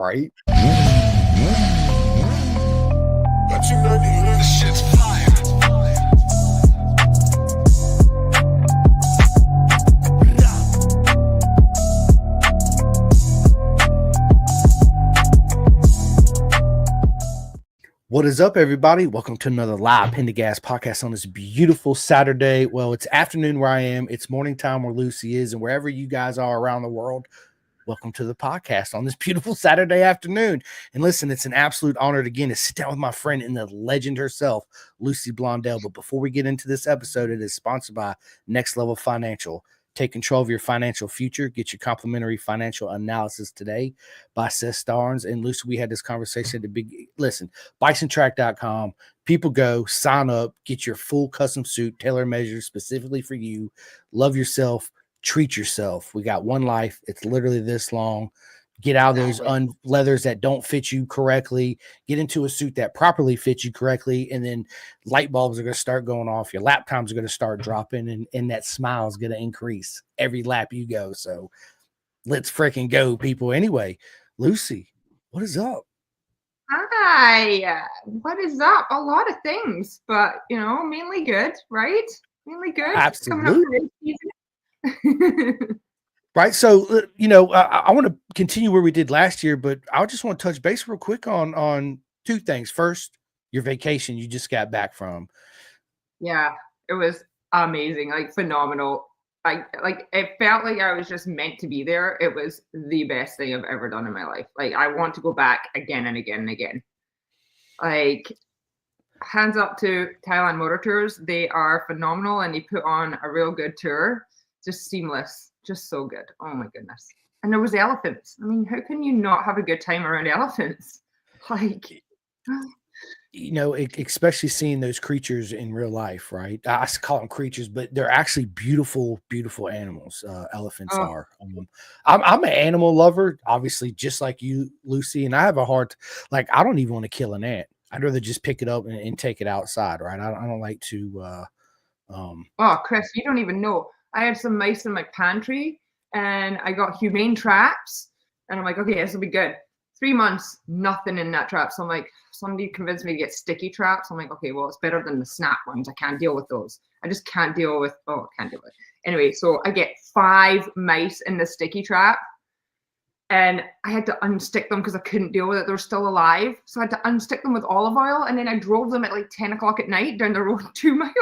Right? This shit's fire. What is up, everybody? Welcome to another live Pin to Gas podcast on this beautiful Saturday. Well, it's afternoon where I am. It's morning time where Lucy is, and wherever you guys are around the world, welcome to the podcast on this beautiful Saturday afternoon. And listen, it's an absolute honor again to sit down with my friend and the legend herself, Lucy Blondel. But before we get into this episode, it is sponsored by Next Level Financial. Take control of your financial future. Get your complimentary financial analysis today by Seth Starnes. And Lucy, we had this conversation at the big. Listen, bikesandtrack.com. People go, sign up, get your full custom suit, tailor measure specifically for you. Love yourself. Treat yourself. We got one life. It's literally this long. Get out of those leathers that don't fit you correctly. Get into a suit that properly fits you correctly. And then light bulbs are going to start going off. Your lap times are going to start dropping. And that smile is going to increase every lap you go. So let's freaking go, people. Anyway, Lucy, what is up? Hi. What is up? A lot of things, but, mainly good, right? Mainly good. Absolutely. Right. So, I want to continue where we did last year, but I just want to touch base real quick on two things. First, your vacation you just got back from. Yeah, it was amazing, like phenomenal. It felt like I was just meant to be there. It was the best thing I've ever done in my life. Like, I want to go back again and again and again. Like, hands up to Thailand Motor Tours. They are phenomenal and they put on a real good tour. Just seamless. Just so good. Oh my goodness. And there was elephants. I mean, how can you not have a good time around elephants? Like, especially seeing those creatures in real life, right? I call them creatures, but they're actually beautiful, beautiful animals. Elephants are. I'm an animal lover, obviously, just like you, Lucy. And I have a heart, I don't even want to kill an ant. I'd rather just pick it up and take it outside, right? I don't like to. Chris, you don't even know. I had some mice in my pantry and I got humane traps and I'm like, okay, this will be good. 3 months, nothing in that trap. So I'm like, somebody convinced me to get sticky traps. I'm like, okay, well, it's better than the snap ones. I can't deal with those. I just can't deal with, Anyway, so I get 5 mice in the sticky trap and I had to unstick them because I couldn't deal with it. They were still alive. So I had to unstick them with olive oil. And then I drove them at like 10 o'clock at night down the road 2 miles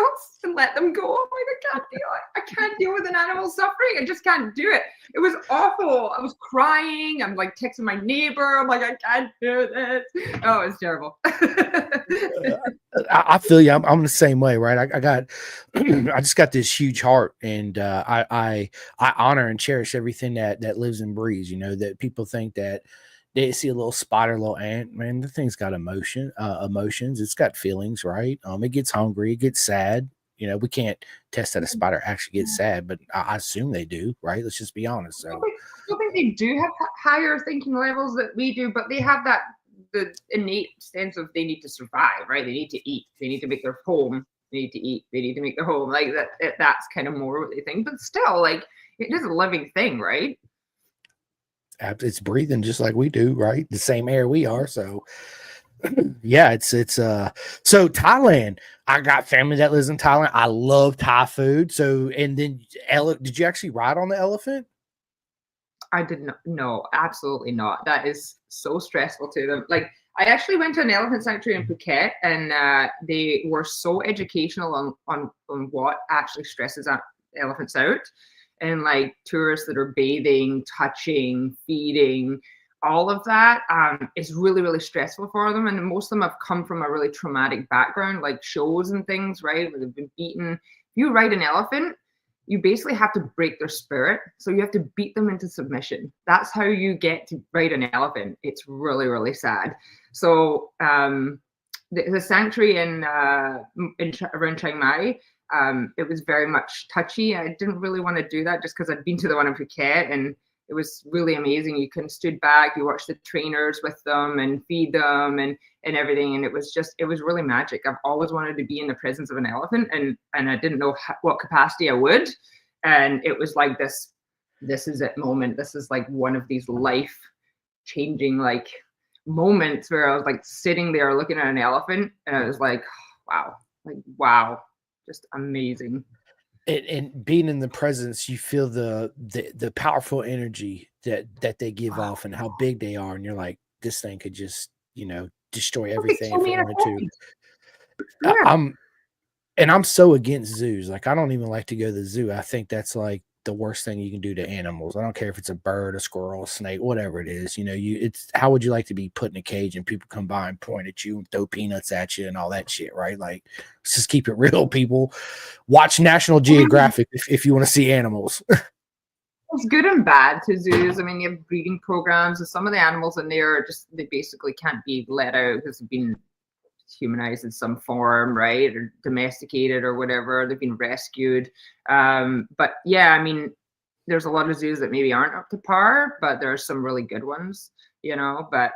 and let them go. I'm like, I can't deal it. I can't deal with an animal suffering. I just can't do it. It was awful. I was crying. I'm like texting my neighbor. I'm like, I can't do this. Oh, it's terrible. I feel you. I'm the same way, right? I just got this huge heart, and I honor and cherish everything that lives and breathes. That people think that they see a little spider, a little ant. Man, the thing's got emotions. It's got feelings, right? It gets hungry, it gets sad. We can't test that a spider actually gets sad, but I assume they do, right? Let's just be honest. So I think they do have higher thinking levels that we do, but they have the innate sense of they need to survive, right? They need to eat. They need to make their home. They need to eat. They need to make their home. Like that. That's kind of more what they think. But still, like, it is a living thing, right? It's breathing just like we do, right? The same air we are. So yeah, it's so Thailand. I got family that lives in Thailand. I love Thai food. So, and then did you actually ride on the elephant? I did not. No, absolutely not. That is so stressful to them. Like, I actually went to an elephant sanctuary in Phuket, and they were so educational on what actually stresses elephants out, and like tourists that are bathing, touching, feeding, all of that is really, really stressful for them. And most of them have come from a really traumatic background, like shows and things, right? Where they've been beaten. If you ride an elephant, you basically have to break their spirit. So you have to beat them into submission. That's how you get to ride an elephant. It's really, really sad. So the sanctuary around Chiang Mai, it was very much touchy. I didn't really want to do that just because I'd been to the one in Phuket and it was really amazing. You can stood back, you watch the trainers with them and feed them and everything. And it was really magic. I've always wanted to be in the presence of an elephant and I didn't know what capacity I would. And it was like this is it moment. This is like one of these life changing like moments where I was like sitting there looking at an elephant and I was like wow, just amazing. And being in the presence, you feel the powerful energy that they give Wow. off and how big they are, and you're like, this thing could just, destroy They everything kill if it me in a wanted to. second. I, Yeah. I'm and I'm so against zoos. Like, I don't even like to go to the zoo. I think that's like the worst thing you can do to animals. I don't care if it's a bird, a squirrel, a snake, whatever it is. It's how would you like to be put in a cage and people come by and point at you and throw peanuts at you and all that shit, right? Like, let's just keep it real, people. Watch National I mean, Geographic if you want to see animals. it's good and bad to zoos. I mean, you have breeding programs, and some of the animals in there are just they basically can't be let out because they've been humanized in some form, right, or domesticated or whatever. They've been rescued. But yeah, I mean, there's a lot of zoos that maybe aren't up to par, but there are some really good ones, But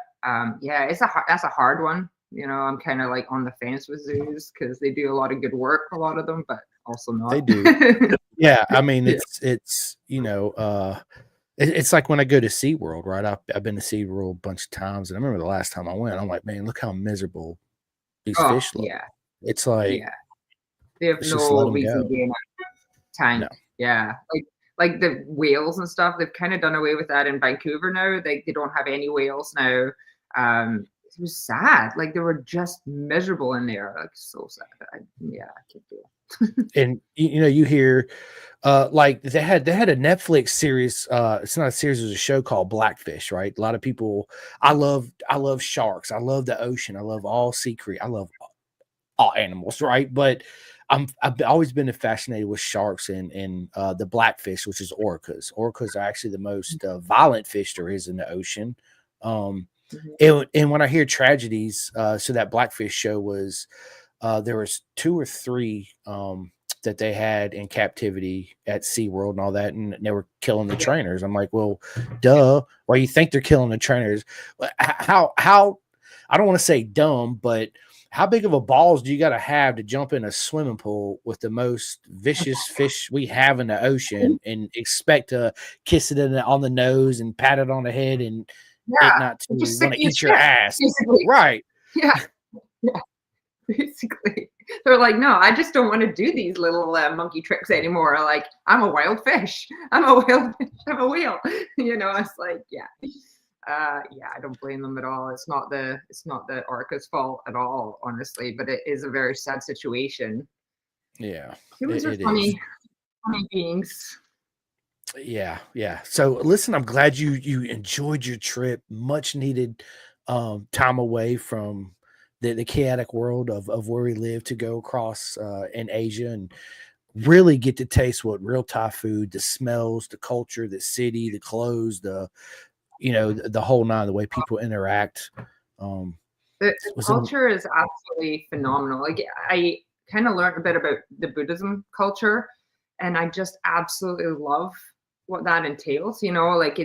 yeah, that's a hard one. I'm kind of like on the fence with zoos because they do a lot of good work, a lot of them, but also They not. do. Yeah, I mean, Yeah. it's like when I go to SeaWorld, right? I've been to SeaWorld a bunch of times, and I remember the last time I went, I'm like, man, look how miserable these Oh fish look. yeah, It's like, yeah. They have let's just let no them reason go. to be in a No, tank. Yeah, like the whales and stuff. They've kind of done away with that in Vancouver now. They don't have any whales now. It was sad. Like they were just miserable in there. Like so sad. Yeah, I can't do it. and you hear, like they had a Netflix series. It's not a series; it was a show called Blackfish. Right? A lot of people. I love sharks. I love the ocean. I love all sea creatures. I love all animals, right? But I've always been fascinated with sharks and the blackfish, which is orcas. Orcas are actually the most violent fish there is in the ocean. Um, Mhm. and when I hear tragedies, so that blackfish show was there was two or three that they had in captivity at SeaWorld and all that, and they were killing the Yeah, trainers. I'm like, well, duh. Why you think they're killing the trainers? How I don't want to say dumb, but how big of a balls do you got to have to jump in a swimming pool with the most vicious fish we have in the ocean and expect to kiss it on the nose and pat it on the head and it yeah. not to It just sick want to you as eat your shit, ass? basically. Right. Yeah, yeah. Basically, they're like, no, I just don't want to do these little monkey tricks anymore. Like, I'm a wild fish. I'm a wild fish. I'm a whale. It's like, yeah, yeah. I don't blame them at all. It's not the orca's fault at all, honestly. But it is a very sad situation. Yeah, Humans are it is. funny beings. Yeah, yeah. So listen, I'm glad you enjoyed your trip. Much needed time away from the chaotic world of where we live to go across in Asia and really get to taste what real Thai food, the smells, the culture, the city, the clothes, the whole nine, the way people interact. Um The was in culture is absolutely phenomenal. Like I kind of learned a bit about the Buddhism culture, and I just absolutely love what that entails. Like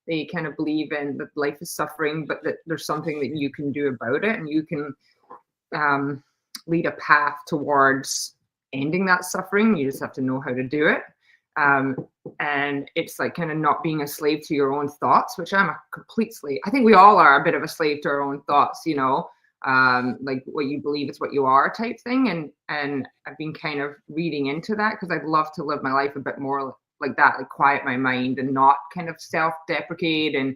they kind of believe in that life is suffering, but that there's something that you can do about it, and you can um, lead a path towards ending that suffering. You just have to know how to do it. Um, and it's like kind of not being a slave to your own thoughts, which I'm a complete slave. I think we all are a bit of a slave to our own thoughts, like what you believe is what you are type thing. And I've been kind of reading into that because I'd love to live my life a bit more like that, like quiet my mind and not kind of self-deprecate and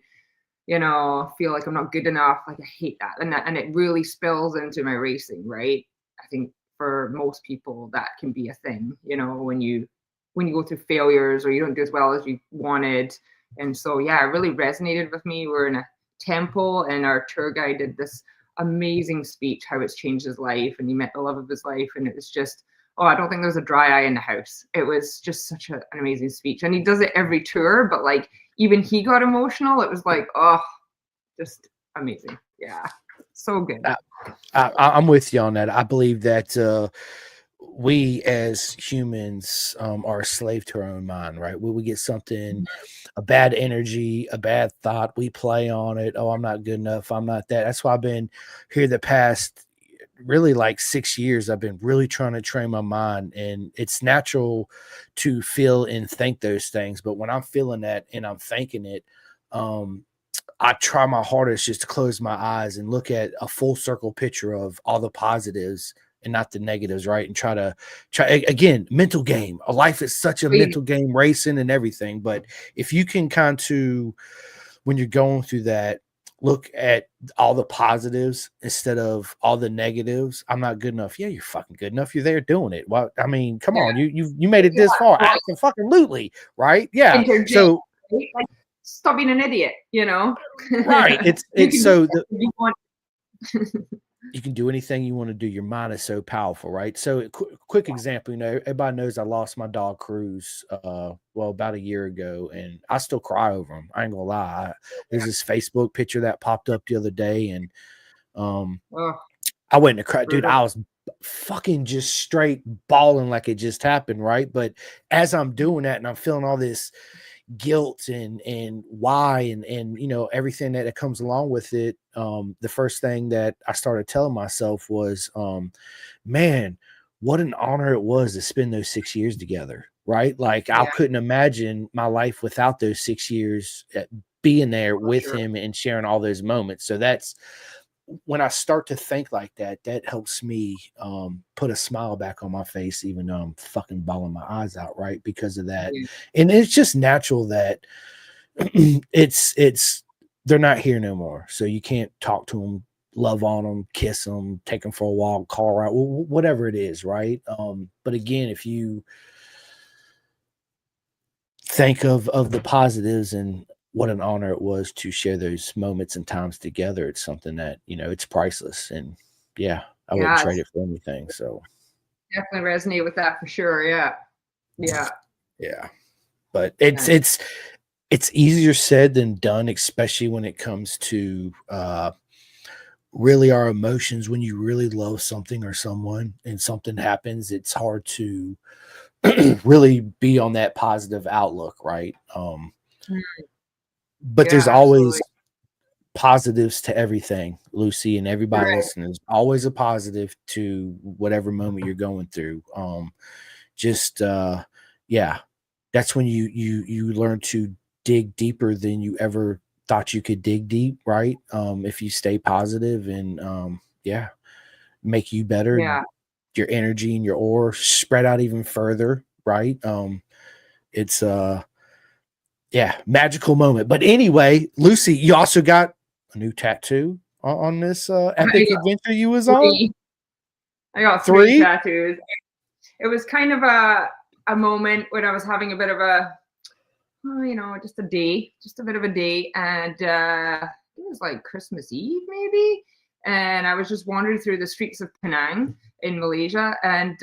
feel like I'm not good enough. Like I hate that. And it really spills into my racing, right? I think for most people that can be a thing, when you go through failures or you don't do as well as you wanted. And so yeah, it really resonated with me. We're in a temple and our tour guide did this amazing speech, how it's changed his life and he met the love of his life. And it was just, oh, I don't think there was a dry eye in the house. It was just such an amazing speech. And he does it every tour, but like even he got emotional. It was like, oh, just amazing. Yeah, so good. I'm with you on that. I believe that we as humans are a slave to our own mind, right? When we get something, a bad energy, a bad thought, we play on it. Oh, I'm not good enough. I'm not that. That's why I've been here the past really like 6 years. I've been really trying to train my mind, and it's natural to feel and think those things. But when I'm feeling that and I'm thinking it, um, I try my hardest just to close my eyes and look at a full circle picture of all the positives and not the negatives, right? And try again, mental game. A life is such a mental game, racing and everything. But if you can kind of, when you're going through that, look at all the positives instead of all the negatives. I'm not good enough. Yeah, you're fucking good enough. You're there doing it. Well, I mean, come on, you made it this far. Absolutely, right? Yeah. So like, stop being an idiot, you know? Right. It's so you can do anything you want to do. Your mind is so powerful, right? So quick example, everybody knows I lost my dog Cruz, about a year ago, and I still cry over him. I ain't gonna lie. There's this Facebook picture that popped up the other day, and I went to cry, dude. I was fucking just straight bawling like it just happened, right? But as I'm doing that and I'm feeling all this guilt and why and everything that comes along with it, the first thing that I started telling myself was, man, what an honor it was to spend those 6 years together, right? Like I couldn't imagine my life without those 6 years being there with him and sharing all those moments. So that's when I start to think like that, that helps me put a smile back on my face, even though I'm fucking bawling my eyes out, right? Because of that. And it's just natural that it's they're not here no more. So you can't talk to them, love on them, kiss them, take them for a walk, call around, whatever it is, right? But again, if you think of the positives and what an honor it was to share those moments and times together. It's something that, it's priceless. And I wouldn't trade it for anything. So definitely resonate with that for sure. Yeah. But it's easier said than done, especially when it comes to really our emotions. When you really love something or someone and something happens, it's hard to really be on that positive outlook, right? But there's always positives to everything, Lucy, and everybody listening. There's always a positive to whatever moment you're going through. That's when you learn to dig deeper than you ever thought you could dig deep, right? If you stay positive and make you better. Your energy and your aura spread out even further, right? It's magical moment. But anyway, Lucy, you also got a new tattoo on this epic adventure you was on. I got three tattoos. It was kind of a moment when I was having a bit of just a bit of a day, and it was like Christmas Eve maybe, and I was just wandering through the streets of Penang in Malaysia, and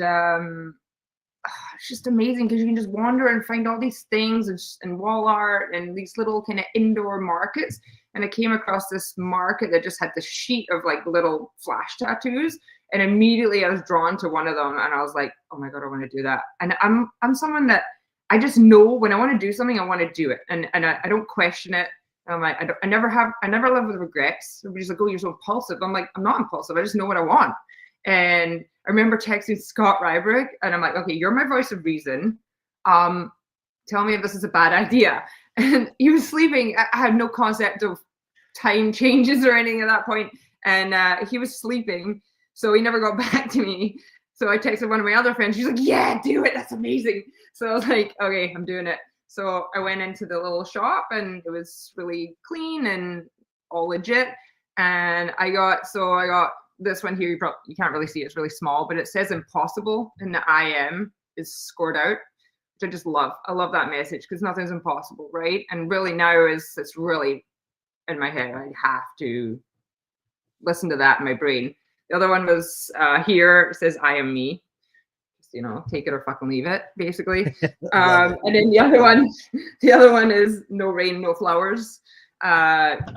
it's just amazing because you can just wander and find all these things and wall art and these little kind of indoor markets. And I came across this market that just had this sheet of like little flash tattoos, and immediately I was drawn to one of them, and I was like, oh my god, I want to do that. And I'm someone that I just know when I want to do something, I want to do it, and I don't question it. I'm like, I never live with regrets. Everybody's like, oh, you're so impulsive. I'm like, I'm not impulsive. I just know what I want. And I remember texting Scott Rybrick, and I'm like, okay, you're my voice of reason. Tell me if this is a bad idea. And he was sleeping. I had no concept of time changes or anything at that point. And he was sleeping, so he never got back to me. So I texted one of my other friends. She's like, yeah, do it. That's amazing. So I was like, okay, I'm doing it. So I went into the little shop, and it was really clean and all legit. And I got this one here. You can't really see it. It's really small, but it says impossible, and the IM is scored out, which I just love. I love that message because nothing's impossible, right? And really now it's really in my head. I have to listen to that in my brain. The other one was here. It says I am me. Just, take it or fucking leave it, basically. And then the other one is no rain, no flowers.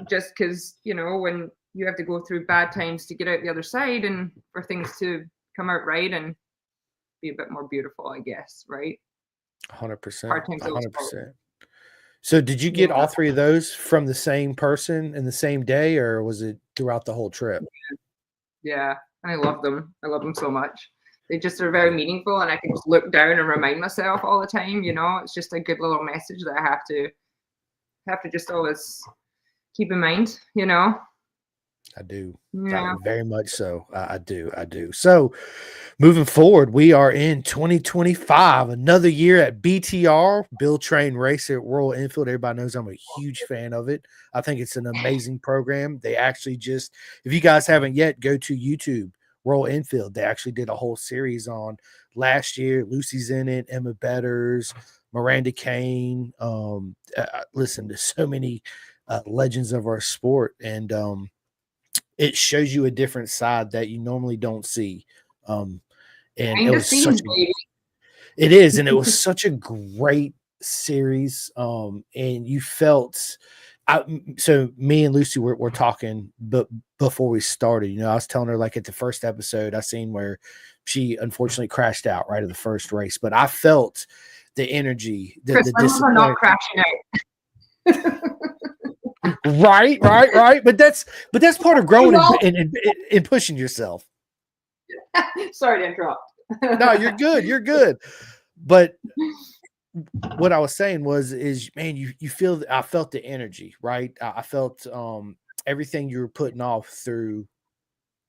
Just because, when you have to go through bad times to get out the other side and for things to come out right and be a bit more beautiful, I guess, right? 100%. 100%. So did you get all three of those from the same person in the same day, or was it throughout the whole trip? Yeah, I love them. I love them so much. They just are very meaningful, and I can just look down and remind myself all the time. It's just a good little message that I have to just always keep in mind, you know? I do. Yeah. Very much so. I do. I do. So, moving forward, we are in 2025, another year at BTR, Build Train Race at Royal Enfield. Everybody knows I'm a huge fan of it. I think it's an amazing program. They actually just, if you guys haven't yet, go to YouTube, Royal Enfield. They actually did a whole series on last year. Lucy's in it, Emma Betters, Miranda Kane. Listen, to so many legends of our sport. And, it shows you a different side that you normally don't see. And it Behind the was such scenes, a baby. it is, and it was such a great series. And you felt so me and Lucy were talking, but before we started, I was telling her like at the first episode, I seen where she unfortunately crashed out right at the first race, but I felt the energy, the Chris, when was I not disappointment. crashing out? Right. But that's part of growing Well, and pushing yourself. sorry to interrupt. No, you're good. You're good. But what I was saying is, man, you feel, I felt the energy, right? I felt everything you were putting off through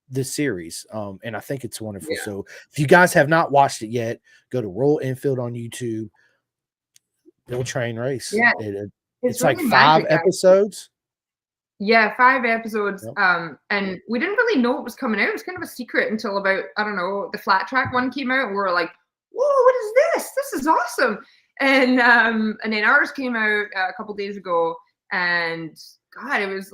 this series. And I think it's wonderful. Yeah. So if you guys have not watched it yet, go to Royal Enfield on YouTube, Build Train Race. Yeah, It's really like 5 magic, episodes. Yeah, 5 episodes. Yep. And we didn't really know what was coming out. It was kind of a secret until about, I don't know, the flat track one came out, and we were like, whoa, what is this? This is awesome. And then ours came out a couple days ago, and God, it was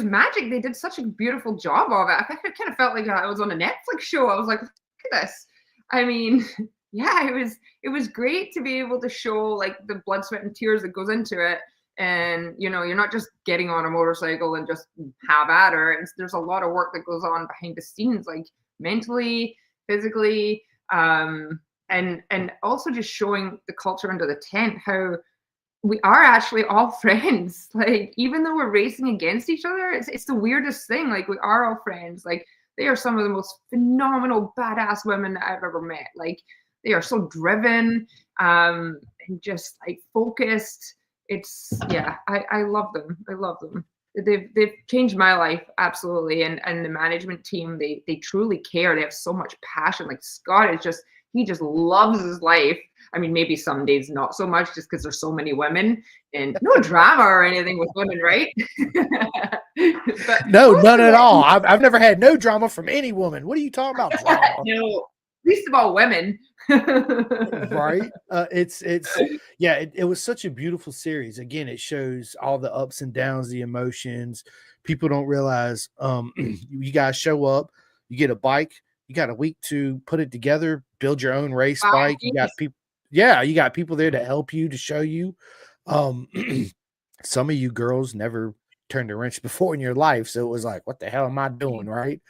magic. They did such a beautiful job of it. I kind of felt like I was on a Netflix show. I was like, look at this. I mean, yeah, it was great to be able to show like the blood, sweat, and tears that goes into it. And you're not just getting on a motorcycle and just have at her. There's a lot of work that goes on behind the scenes, like mentally, physically, and also just showing the culture under the tent, how we are actually all friends. Like, even though we're racing against each other, it's the weirdest thing. Like, we are all friends. Like, they are some of the most phenomenal badass women that I've ever met. Like, they are so driven, and just like focused. I love them. I love them. They've changed my life, absolutely. And the management team, they truly care. They have so much passion. Like, Scott is just, he just loves his life. I mean, maybe some days not so much, just because there's so many women, and no drama or anything with women, right? But no, none at all. I've never had no drama from any woman. What are you talking about? Drama? No, at least about women. Right. It was such a beautiful series. Again, it shows all the ups and downs, the emotions. People don't realize you guys show up, you get a bike, you got a week to put it together, build your own race bike. You got people, you got people there to help you, to show you. Some of you girls never turned a wrench before in your life, so it was like, what the hell am I doing, right?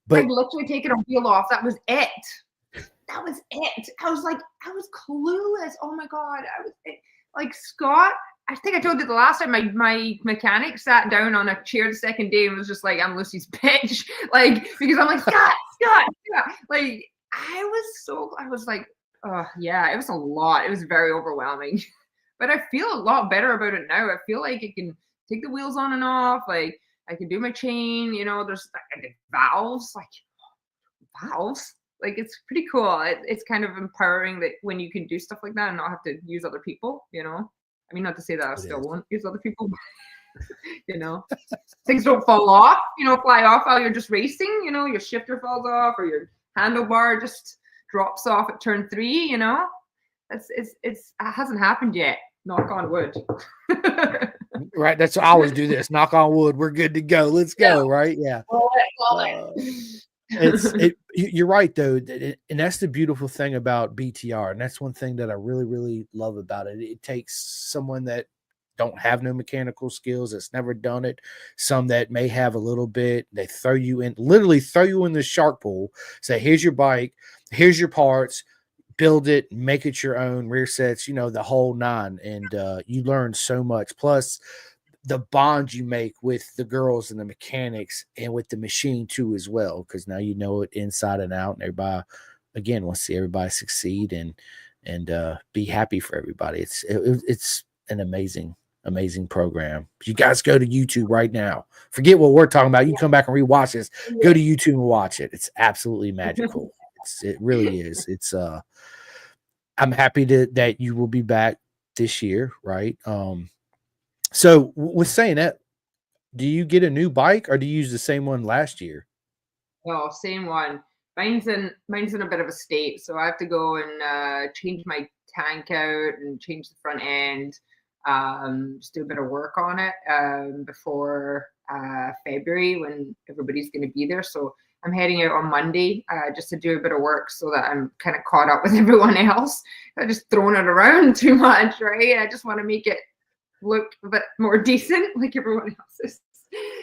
But I'd literally taken a wheel off. That was it. That was it. I was clueless. Oh my God. Like, Scott, I think I told you the last time my mechanic sat down on a chair the second day and was just like, I'm Lucy's bitch. Like, because I'm like, Scott. Like, I was like, oh yeah, it was a lot. It was very overwhelming. But I feel a lot better about it now. I feel like I can take the wheels on and off. Like, I can do my chain, there's like valves. Like, it's pretty cool. It's kind of empowering that when you can do stuff like that and not have to use other people, I mean, not to say that I still won't use other people, but, things don't fall off, fly off while you're just racing, your shifter falls off or your handlebar just drops off at turn 3, it hasn't happened yet. Knock on wood. Right. That's, I always do this. Knock on wood. We're good to go. Let's go. Right. Yeah. You're right though, and that's the beautiful thing about BTR, and that's one thing that I really, really love about it. It takes someone that don't have no mechanical skills, that's never done it, some that may have a little bit. They literally throw you in the shark pool, say, here's your bike, here's your parts, build it, make it your own, rear sets, the whole 9, and you learn so much. Plus the bond you make with the girls and the mechanics and with the machine too as well, because now you know it inside and out, and everybody again wants to see everybody succeed and be happy for everybody. It's an amazing amazing program. You guys go to YouTube right now. Forget what we're talking about. You can come back and rewatch this. Go to YouTube and watch it. It's absolutely magical. It really is. I'm happy that you will be back this year, right? So with saying that, do you get a new bike or do you use the same one last year? Oh, same one. Mine's in a bit of a state, so I have to go and change my tank out and change the front end. Just do a bit of work on it before February when everybody's going to be there. So I'm heading out on Monday just to do a bit of work so that I'm kind of caught up with everyone else. I'm just throwing it around too much, right? I just want to make it look a bit more decent like everyone else's.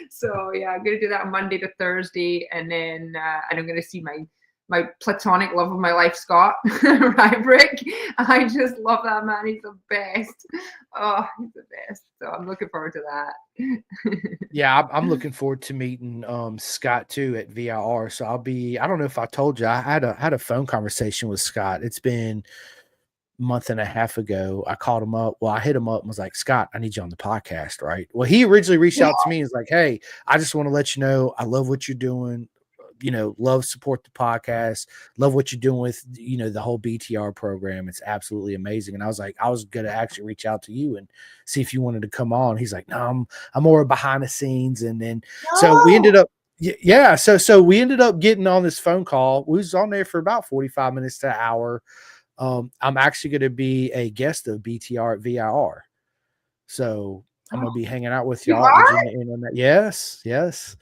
So yeah, I'm gonna do that on Monday to Thursday, and then and I'm gonna see my platonic love of my life, Scott Rybrick. I just love that man. He's the best. Oh, he's the best. So I'm looking forward to that. Yeah, I'm looking forward to meeting Scott too at VIR. So I don't know if I told you, I had a phone conversation with Scott. It's been month and a half ago. I called him up. Well, I hit him up and was like, Scott, I need you on the podcast, right? Well, he originally reached out to me and was like, hey, I just want to let you know I love what you're doing. Love support the podcast, love what you're doing with, the whole BTR program. It's absolutely amazing. And I was like, I was going to actually reach out to you and see if you wanted to come on. He's like, no, I'm more behind the scenes. And then, so we ended up, yeah. So we ended up getting on this phone call. We was on there for about 45 minutes to an hour. I'm actually going to be a guest of BTR at VIR. So I'm going to be hanging out with y'all at Virginia Internet. Yes.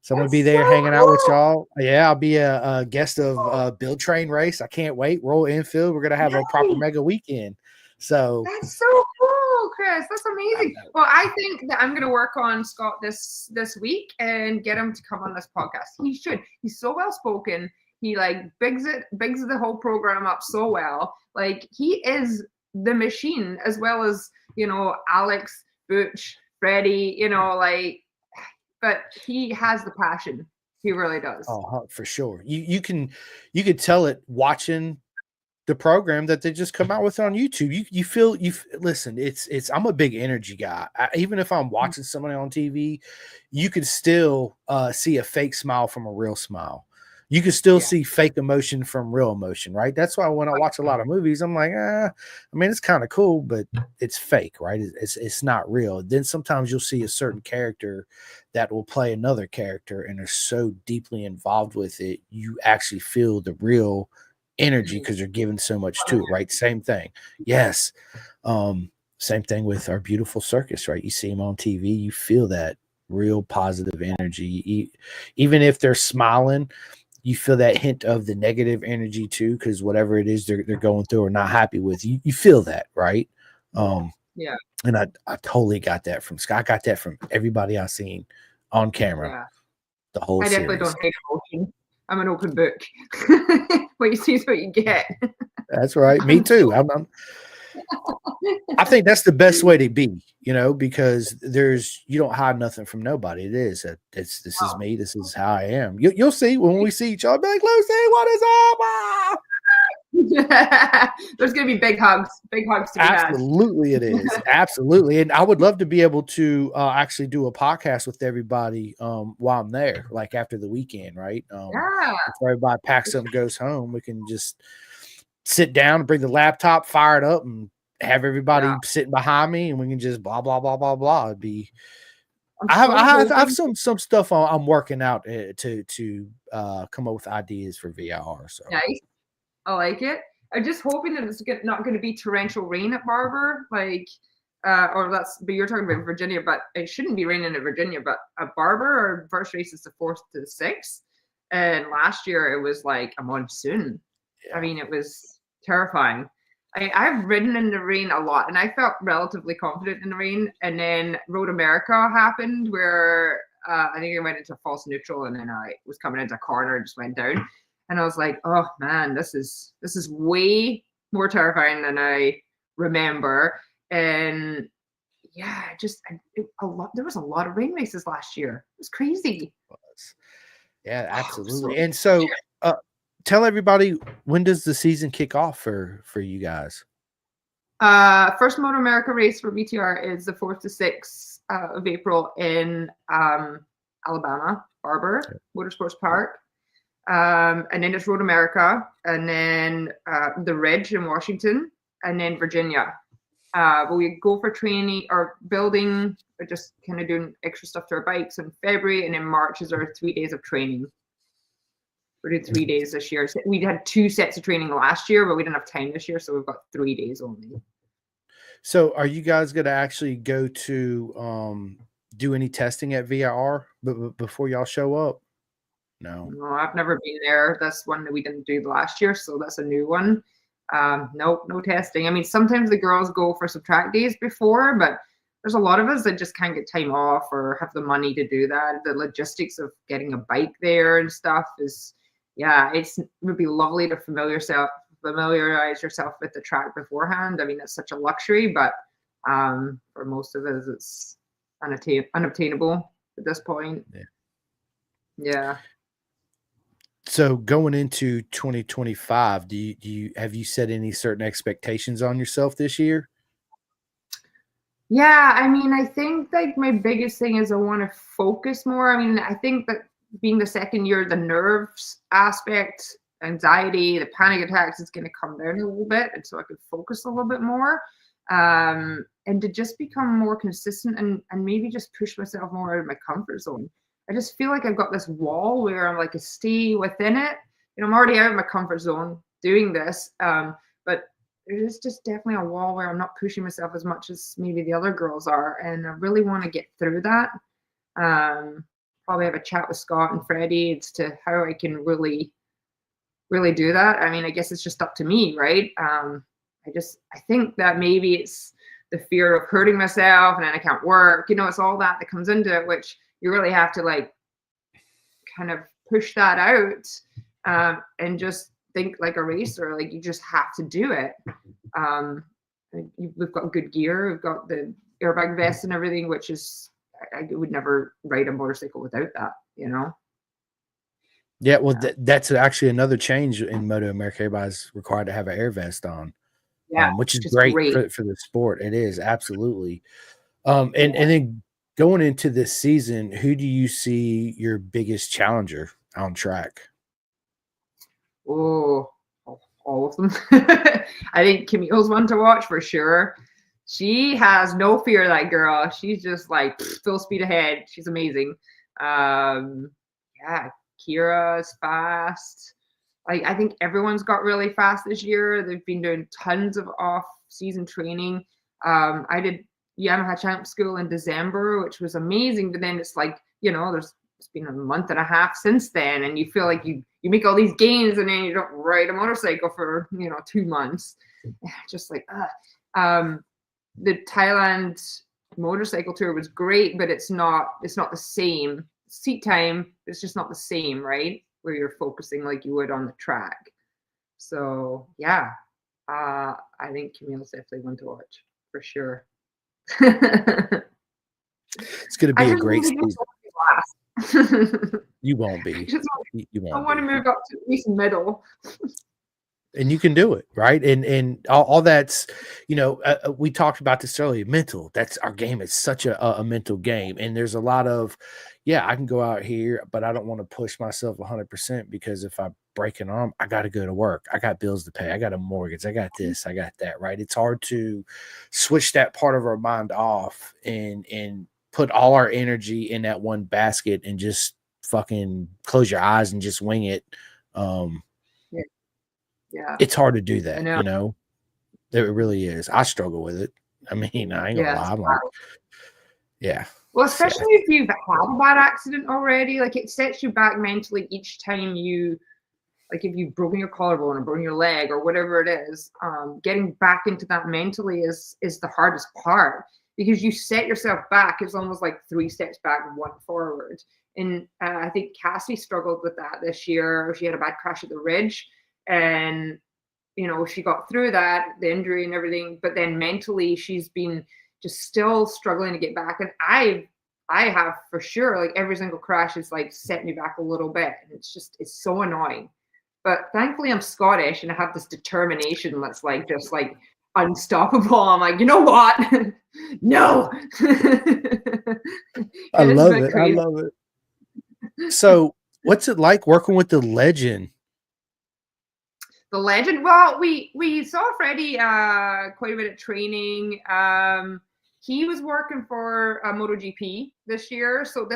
So I'm going to be there hanging out with y'all. Yeah, I'll be a guest of Build Train Race. I can't wait. Royal Enfield. We're going to have a proper mega weekend. So that's so cool, Chris. That's amazing. Well, I think that I'm going to work on Scott this week and get him to come on this podcast. He should. He's so well spoken. He bigs the whole program up so well. Like, he is the machine, as well as, Alex, Butch, Freddie, but he has the passion. He really does. Oh, for sure. You could tell it watching the program that they just come out with on YouTube. Listen, I'm a big energy guy. Even if I'm watching somebody on TV, you could still see a fake smile from a real smile. You can still see fake emotion from real emotion, right? That's why when I watch a lot of movies, I'm like, it's kind of cool, but it's fake, right? It's not real. Then sometimes you'll see a certain character that will play another character and are so deeply involved with it, you actually feel the real energy because they're giving so much to it, right? Same thing. Yes. Same thing with our beautiful circus, right? You see them on TV, you feel that real positive energy. Even if they're smiling, you feel that hint of the negative energy too, because whatever it is they're going through or not happy with, you feel that, right? Yeah. And I totally got that from Scott. I got that from everybody I've seen on camera. Yeah. The whole I definitely series. don't hate emotion. I'm an open book. What you see is what you get. That's right. Me too. I think that's the best way to be, because you don't hide nothing from nobody. This is me. This is how I am. You'll see when we see each other. Be like, Lucy, what is up? There's gonna be big hugs to be Absolutely had. It is. Absolutely. And I would love to be able to actually do a podcast with everybody while I'm there, like after the weekend, right? Before everybody packs up and goes home, we can just sit down and bring the laptop, fire it up, and have everybody sitting behind me, and we can just blah blah blah blah blah. It'd be. I have some stuff I'm working out to come up with ideas for VIR. So nice. I like it. I'm just hoping that it's not going to be torrential rain at Barber, but you're talking about Virginia, but it shouldn't be raining at Virginia. But at Barber, our first race is the 4th to the 6th, and last year it was like a monsoon. Yeah. I mean, it was terrifying. I've ridden in the rain a lot, and I felt relatively confident in the rain. And then Road America happened, where I think I went into false neutral, and then I was coming into a corner and just went down. And I was like, oh man, this is way more terrifying than I remember. And yeah, there was a lot of rain races last year. It was crazy. Yeah, absolutely. And so tell everybody, when does the season kick off for you guys? First Moto America race for BTR is the 4th to 6th of April in Alabama, Barber Motorsports Park. And then it's Road America, and then the Ridge in Washington, and then Virginia. But we go for training or building, or just kind of doing extra stuff to our bikes in February, and then March is our 3 days of training. We did 3 days this year. So we had 2 sets of training last year, but we didn't have time this year, so we've got 3 days only. So are you guys going to actually go to do any testing at VIR before y'all show up? No, I've never been there. That's one that we didn't do last year, so that's a new one. Nope, no testing. I mean, sometimes the girls go for some track days before, but there's a lot of us that just can't get time off or have the money to do that. The logistics of getting a bike there and stuff is, it would be lovely to familiarize yourself with the track beforehand. I mean, it's such a luxury, but for most of us, it's unobtainable at this point. Yeah. So going into 2025, have you set any certain expectations on yourself this year? Yeah, I mean, I think like my biggest thing is I want to focus more. I mean, I think that being the second year, the nerves aspect, anxiety, the panic attacks is going to come down a little bit, and so I could focus a little bit more, and to just become more consistent and maybe just push myself more out of my comfort zone. I just feel like I've got this wall where I'm like, I stay within it. I'm already out of my comfort zone doing this, but there's just definitely a wall where I'm not pushing myself as much as maybe the other girls are, and I really want to get through that. Probably have a chat with Scott and Freddie as to how I can really do that. I mean, I guess it's just up to me, right? I think that maybe it's the fear of hurting myself and then I can't work. It's all that comes into it, which you really have to like kind of push that out and just think like a racer. Like you just have to do it. We've got good gear. We've got the airbag vest and everything, which is I would never ride a motorcycle without that. Yeah, well, that's actually another change in Moto America. Everybody's required to have an air vest on, which is great. For the sport. It is absolutely. And then going into this season, who do you see your biggest challenger on track? Oh, all of them. I think Camille's one to watch for sure. She has no fear, that girl. She's just like full speed ahead. She's amazing. Kira is fast. I think everyone's got really fast this year. They've been doing tons of off-season training. I did Yamaha Champ School in December, which was amazing. But then it's like, it's been a month and a half since then, and you feel like you make all these gains, and then you don't ride a motorcycle for 2 months. Just like the Thailand motorcycle tour was great, but it's not the same. Seat time, it's just not the same, right? Where you're focusing like you would on the track. So I think Camille's definitely one to watch for sure. It's going to be a great season. You won't be. You won't. I want to move up to at least middle. And you can do it, right? And all that's, we talked about this earlier. Mental. That's our game. It's such a mental game, and there's a lot of, I can go out here, but I don't want to push myself 100% because if I break an arm, I got to go to work. I got bills to pay. I got a mortgage. I got this. I got that. Right? It's hard to switch that part of our mind off and put all our energy in that one basket and just fucking close your eyes and just wing it. Yeah. It's hard to do that, It really is. I struggle with it. I mean, I ain't gonna lie. I'm like, Well, especially if you've had a bad accident already, like it sets you back mentally each time if you've broken your collarbone or broken your leg or whatever it is, getting back into that mentally is the hardest part, because you set yourself back. It's almost like 3 steps back, 1 forward. And I think Cassie struggled with that this year. She had a bad crash at the Ridge, and she got through that, the injury and everything, but then mentally she's been just still struggling to get back. And I have for sure, like every single crash is like set me back a little bit, and it's so annoying. But thankfully I'm Scottish and I have this determination that's like just like unstoppable. I'm like, you know what? No. I It's love been it. I crazy. love it. So, what's it like working with the legend? The legend. Well, we saw Freddie quite a bit of training. He was working for MotoGP this year, so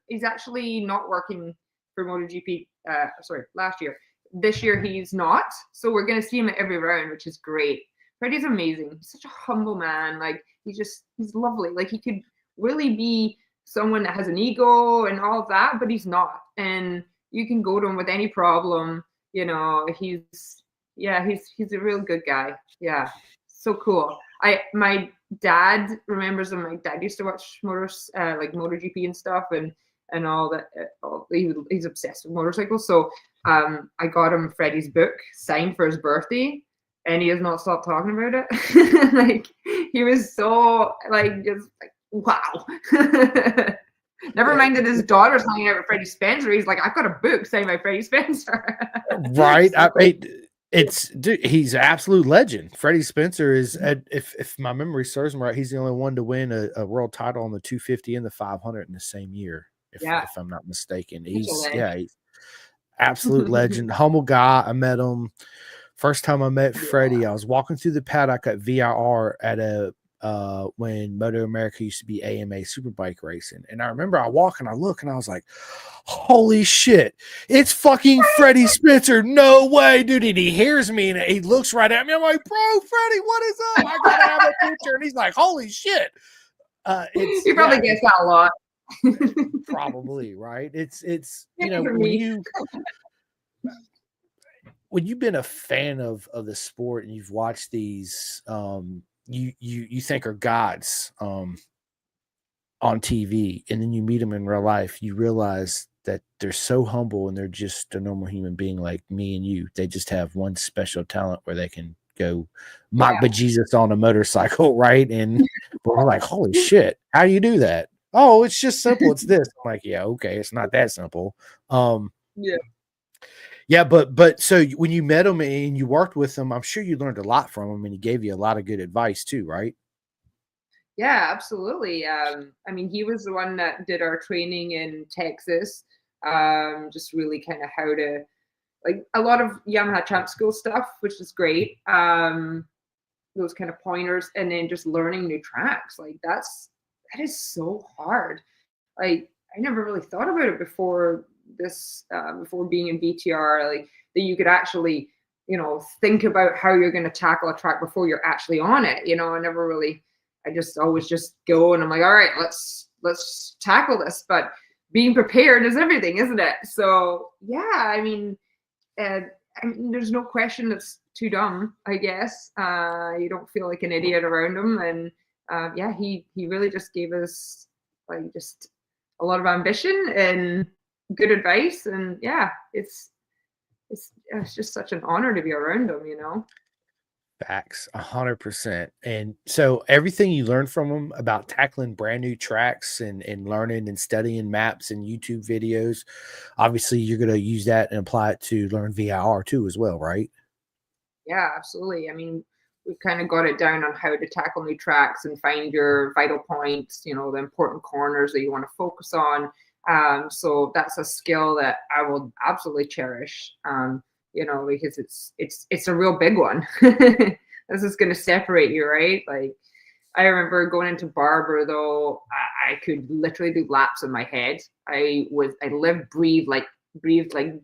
he's actually not working for MotoGP. Sorry, last year. This year he's not, so we're gonna see him at every round, which is great. Freddie's amazing. He's such a humble man. Like he's lovely. Like he could really be someone that has an ego and all of that, but he's not. And you can go to him with any problem. You know, he's a real good guy. Yeah, so cool. My dad remembers him. My dad used to watch like MotoGP and stuff, and all that. He's obsessed with motorcycles. So I got him Freddie's book signed for his birthday, and he has not stopped talking about it. Like he was so like just like wow. Never mind that his daughter's hanging out with Freddie Spencer. He's like, I've got a book signed by Freddie Spencer. Right. So cool. Dude, he's an absolute legend. Freddie Spencer is, if my memory serves me right, he's the only one to win a world title on the 250 and the 500 in the same year. Yeah, If I'm not mistaken, he's he's absolute legend. Humble guy. I met him first time I met Freddie. I was walking through the paddock at VIR at a when Moto America used to be AMA Superbike racing. And I remember I walk and I look and I was like, holy shit, it's fucking Freddie Spencer. No way, dude. And he hears me and he looks right at me. I'm like, bro, Freddie, what is up? I gotta have a picture. And he's like, holy shit. He probably gets that a lot. Probably, right? It's Yeah, when you've been a fan of the sport and you've watched these you think are gods on TV, and then you meet them in real life, you realize that they're so humble and they're just a normal human being like me and you. They just have one special talent where they can go mock bejesus on a motorcycle, right? And we're like, holy shit, how do you do that? Oh, it's just simple. It's this. I'm like, yeah, okay, it's not that simple. Yeah, but so when you met him and you worked with him, I'm sure you learned a lot from him, and he gave you a lot of good advice too, right? Yeah, absolutely. I mean, he was the one that did our training in Texas. Just really kind of how to like a lot of Yamaha Champ School stuff, which is great. Those kind of pointers, and then just learning new tracks. Like that is so hard. Like I never really thought about it before this, before being in BTR. Like that you could actually, think about how you're going to tackle a track before you're actually on it. I never really. I just always just go and I'm like, all right, let's tackle this. But being prepared is everything, isn't it? So yeah, I mean, there's no question that's too dumb. I guess you don't feel like an idiot around him, and yeah, he really just gave us like just a lot of ambition and good advice, and yeah, it's just such an honor to be around him. Facts, 100%. And so everything you learned from him about tackling brand new tracks and learning and studying maps and YouTube videos, obviously you're going to use that and apply it to learn VIR too as well, right? Yeah, absolutely. I mean, we've kind of got it down on how to tackle new tracks and find your vital points, the important corners that you want to focus on. So that's a skill that I will absolutely cherish. Because it's a real big one. This is going to separate you, right? Like I remember going into Barber though, I could literally do laps in my head. I breathed like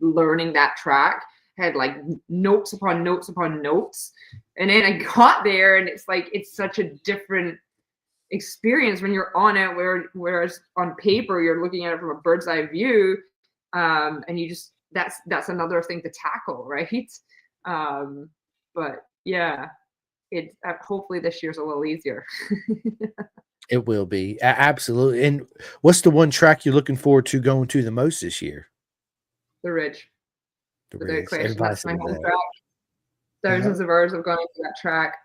learning that track. I had like notes upon notes upon notes, and then I got there, and it's like it's such a different experience when you're on it. Whereas on paper you're looking at it from a bird's eye view, and you just that's another thing to tackle, right? But yeah, it hopefully this year's a little easier. It will be. Absolutely. And what's the one track you're looking forward to going to the most this year? The Ridge, The without Ridge. question. Everybody That's my says home that. track. Thousands of hours have gone into that track.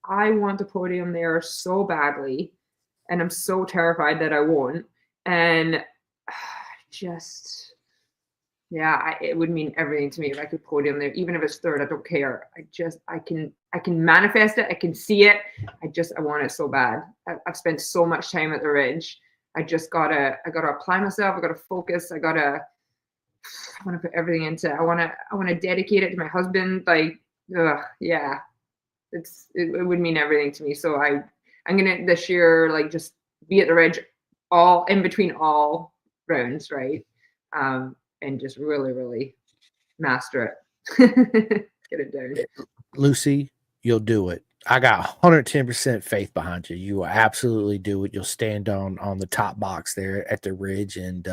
I want the podium there so badly, and I'm so terrified that I won't. And just Yeah, it would mean everything to me if I could podium there, even if it's third. I don't care. I can manifest it. I can see it. I want it so bad. I've spent so much time at the Ridge. I gotta apply myself. I gotta focus. I want to put everything into. I want to dedicate it to my husband. Like, yeah, it would mean everything to me. So I'm gonna this year like just be at the Ridge all in between all rounds, right? And just really, really master it. Get it down. Lucy, you'll do it. I got 110% faith behind you. You will absolutely do it. You'll stand on the top box there at the Ridge, and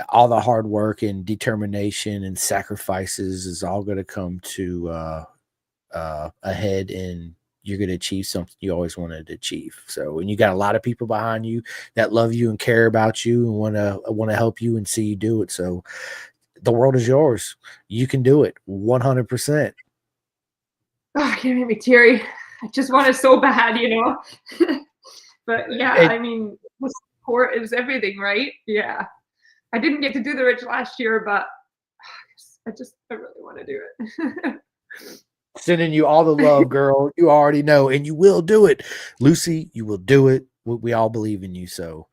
all the hard work and determination and sacrifices is all going to come to ahead, and you're going to achieve something you always wanted to achieve. So, and you got a lot of people behind you that love you and care about you and want to help you and see you do it. So, the world is yours. You can do it 100%. Oh, I can't make me teary. I just want it so bad, But yeah, I mean, the support is everything, right? Yeah. I didn't get to do the Ridge last year, but I really want to do it. Sending you all the love, girl. You already know, and you will do it. Lucy, you will do it. We all believe in you. So,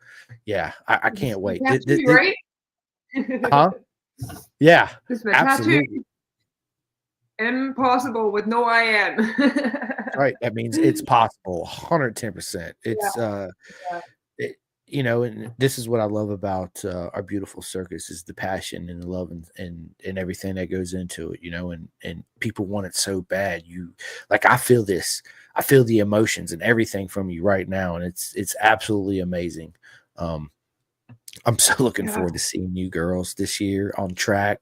yeah, I can't wait. Tattoo, right? Huh? Yeah, This is my absolutely. tattoo. Impossible with no I am. Right. That means it's possible. 110%. It's and this is what I love about our beautiful circus is the passion and the love and everything that goes into it, and people want it so bad. I feel this. I feel the emotions and everything from you right now, and it's absolutely amazing. I'm so looking forward to seeing you girls this year on track,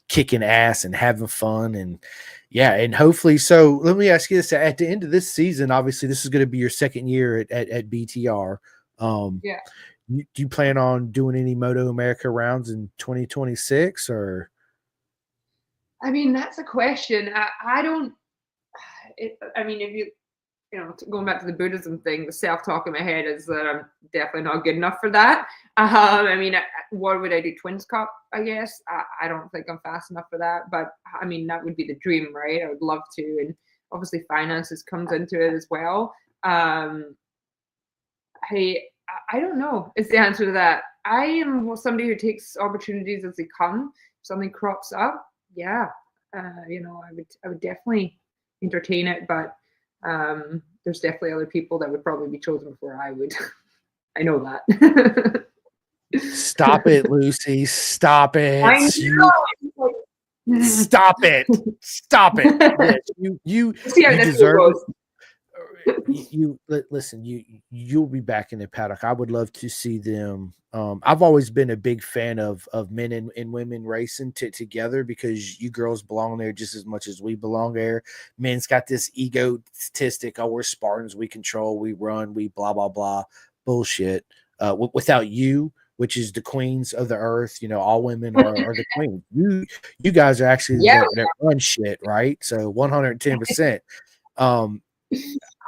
kicking ass and having fun. And yeah, and hopefully, so let me ask you this: at the end of this season, obviously this is going to be your second year at BTR. Yeah. Do you plan on doing any Moto America rounds in 2026 or? I mean, that's a question. I don't, I mean, if going back to the Buddhism thing, the self-talk in my head is that I'm definitely not good enough for that. I mean, what would I do? Twins Cup, I guess. I don't think I'm fast enough for that, but I mean, that would be the dream, right? I would love to, and obviously finances comes into it as well. I don't know is the answer to that. I am somebody who takes opportunities as they come. If something crops up, yeah, I would definitely entertain it, but there's definitely other people that would probably be chosen before I would. I know that. Stop it, Lucy. Stop it. I know. Stop it. Stop it. Yes, you deserve it. Listen, you'll be back in the paddock. I would love to see them. I've always been a big fan of men and women racing together because you girls belong there just as much as we belong there. Men's got this egotistic, oh, we're Spartans, we control, we run, we blah blah blah bullshit. Without you, which is the queens of the earth, all women are the queens. You guys are actually that run shit, right? So 110%.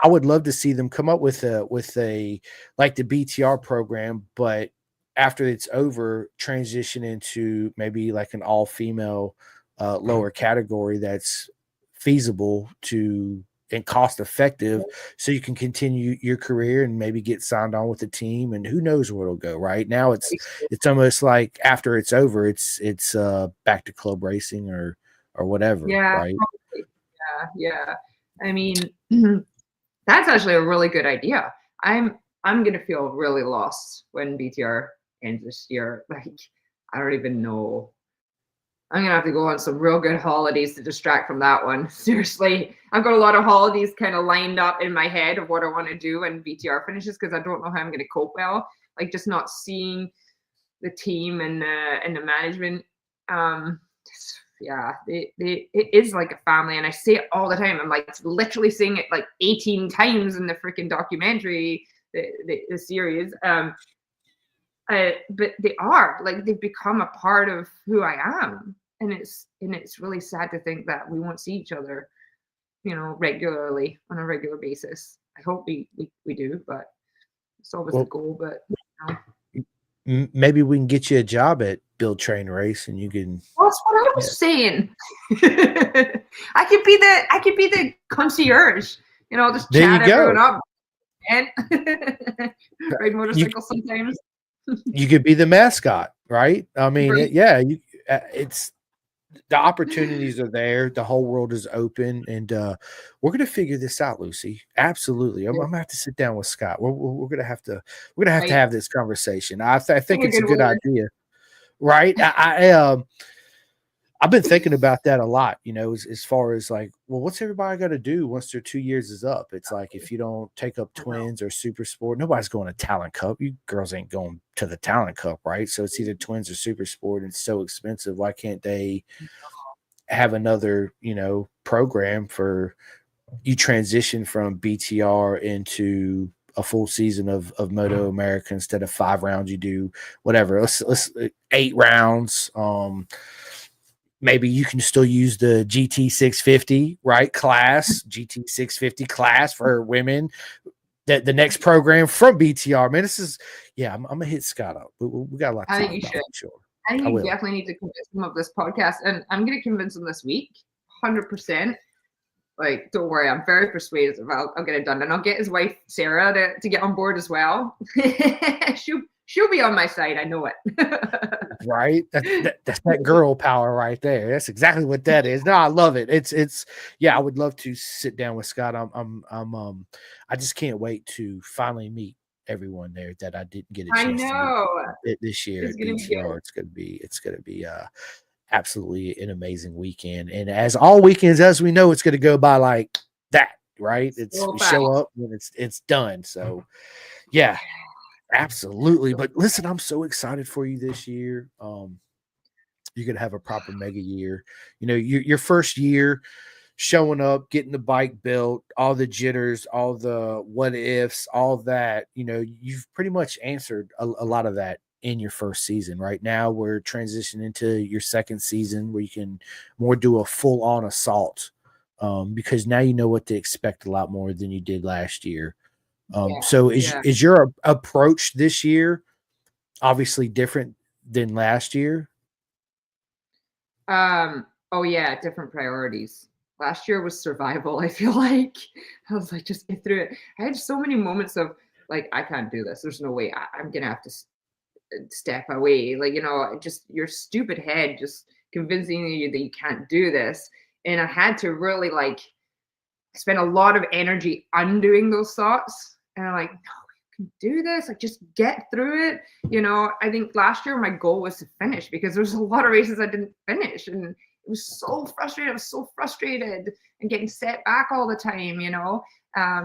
I would love to see them come up with a like the BTR program, but after it's over, transition into maybe like an all female lower category that's feasible to and cost effective, so you can continue your career and maybe get signed on with a team, and who knows where it'll go. Right now, it's almost like after it's over, it's back to club racing or whatever. Yeah, right. probably. Yeah. I mean, that's actually a really good idea. I'm gonna feel really lost when BTR ends this year. Like, I don't even know. I'm gonna have to go on some real good holidays to distract from that one. Seriously, I've got a lot of holidays kind of lined up in my head of what I want to do when BTR finishes because I don't know how I'm gonna cope well. Like, just not seeing the team and the management. Yeah, it is like a family, and I say it all the time. I'm like literally saying it like 18 times in the freaking documentary, the series. But they are like they've become a part of who I am, and it's really sad to think that we won't see each other, regularly on a regular basis. I hope we do, but it's always the goal. But maybe we can get you a job at build, train, race, and you can. Well, that's what I was saying. I could be the concierge. Just There you chat everyone go. up and ride motorcycles sometimes. You could be the mascot, right? I mean, Right. it's the opportunities are there. The whole world is open, and we're gonna figure this out, Lucy. Absolutely, I'm gonna have to sit down with Scott. We're gonna have to Right. have this conversation. I think Take a it's a good good word. idea, right? I've been thinking about that a lot, as far as like, well, what's everybody got to do once their 2 years is up? It's like if you don't take up I know. twins or super sport, nobody's going to talent cup. You girls ain't going to the talent cup, right? So it's either twins or super sport. And it's so expensive. Why can't they have another, program for you transition from BTR into a full season of Moto America instead of 5 rounds? You do whatever. Let's 8 rounds. Maybe you can still use the GT 650, right? GT 650 class for women. The next program from BTR, man. I'm gonna hit Scott up. We got a lot I to think talk you about should. for sure. I think I you will. definitely need to convince him of this podcast, and I'm going to convince him this week, 100%. Like, don't worry, I'm very persuasive. I'll get it done, and I'll get his wife Sarah to get on board as well. she'll be on my side. I know it. Right? That's that girl power right there. That's exactly what that is. No, I love it. It's I would love to sit down with Scott. I just can't wait to finally meet everyone there that I didn't get a I chance to meet know this year it's at going to be good. BTR. It's gonna be absolutely an amazing weekend. And as all weekends, as we know, it's gonna go by like that, right? So We fast. show up when it's done. So yeah. Absolutely. But listen, I'm so excited for you this year. You're gonna have a proper mega year. Your first year showing up, getting the bike built, all the jitters, all the what ifs, all that, you've pretty much answered a lot of that in your first season. Right now, we're transitioning into your second season where you can more do a full on assault. Because now you know what to expect a lot more than you did last year. So Yeah. is your approach this year obviously different than last year? Oh yeah, different priorities. Last year was survival. I feel like I was like, just get through it. I had so many moments of like, I can't do this. There's no way. I'm gonna have to step away. Like, just your stupid head just convincing you that you can't do this. And I had to really like spend a lot of energy undoing those thoughts. And I'm like, no, you can do this. Like, just get through it. I think last year my goal was to finish because there's a lot of races I didn't finish. And it was so frustrating. I was so frustrated and getting set back all the time.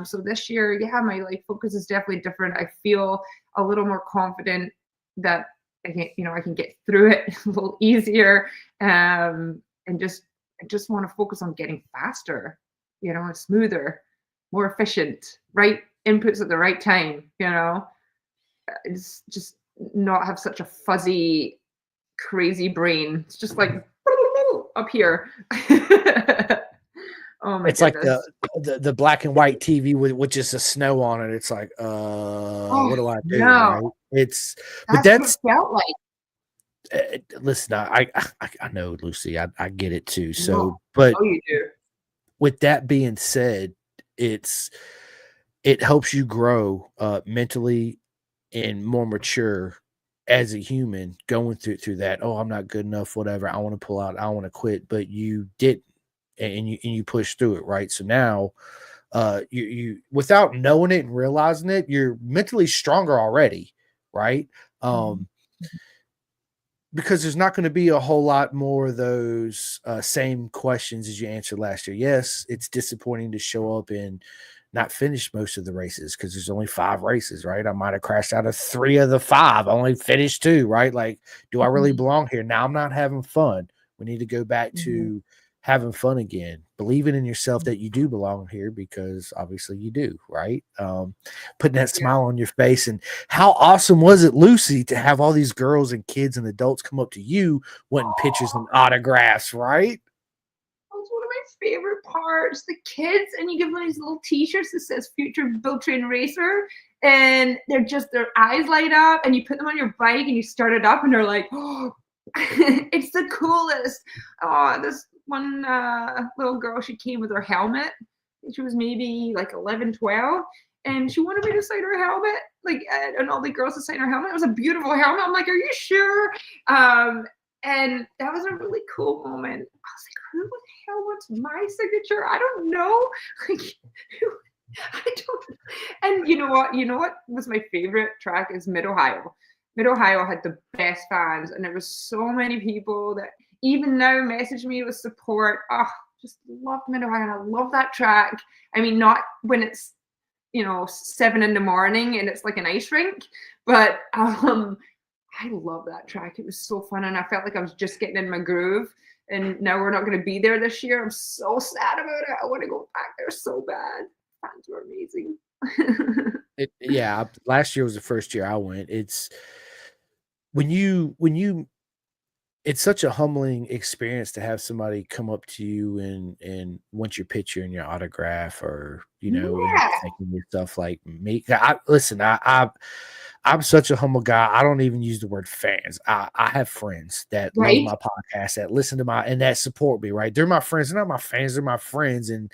So this year, my life focus is definitely different. I feel a little more confident that I can get through it a little easier. And I just want to focus on getting faster, smoother, more efficient, right inputs at the right time, It's just not have such a fuzzy, crazy brain. It's just like up here. Oh my It's like goodness. the black and white TV with just a snow on it. It's like, what do I do? No, Right? But that's what it felt like. listen, I know, Lucy, I get it too. No, So, but oh, you do. with that being said, it helps you grow mentally and more mature as a human going through that. Oh, I'm not good enough, whatever. I want to pull out, I want to quit, but you didn't, and you push through it, right? So now you without knowing it and realizing it, you're mentally stronger already, right? Mhm. Because there's not going to be a whole lot more of those same questions as you answered last year. Yes, it's disappointing to show up and not finish most of the races because there's only 5 races, right? I might have crashed out of 3 of the 5, I only finished 2, right? Like, do I really Mhm. belong here? Now I'm not having fun. We need to go back Mhm. to having fun again, believing in yourself that you do belong here because obviously you do, right? Putting that Yeah. smile on your face. And how awesome was it, Lucy, to have all these girls and kids and adults come up to you wanting pictures and autographs, right? That's one of my favorite parts. The kids, and you give them these little T-shirts that says "Future Build Train Racer," and their eyes light up, and you put them on your bike and you start it up, and they're like, "Oh, It's the coolest. Oh, this one little girl, she came with her helmet. She was maybe like 11, 12, and she wanted me to sign her helmet. Like, and all the girls to sign her helmet. It was a beautiful helmet. I'm like, are you sure? And that was a really cool moment. I was like, who the hell wants my signature? I don't know. Like, I don't. And you know what? You know what was my favorite track is Mid Ohio. Mid Ohio had the best fans, and there was so many people that even now message me with support. Oh, just love Mid Ohio, and I love that track. I mean, not when it's 7 in the morning and it's like an ice rink, but I love that track. It was so fun, and I felt like I was just getting in my groove. And now we're not going to be there this year. I'm so sad about it. I want to go back there so bad. Fans were amazing. Yeah, last year was the first year I went. It's when you it's such a humbling experience to have somebody come up to you and want your picture and your autograph, or and Yeah. thanking you, stuff like me. Listen, I'm such a humble guy. I don't even use the word fans. I have friends that love Right. my podcast, that listen to my and that support me, right? They're my friends. They're not my fans, they're my friends. And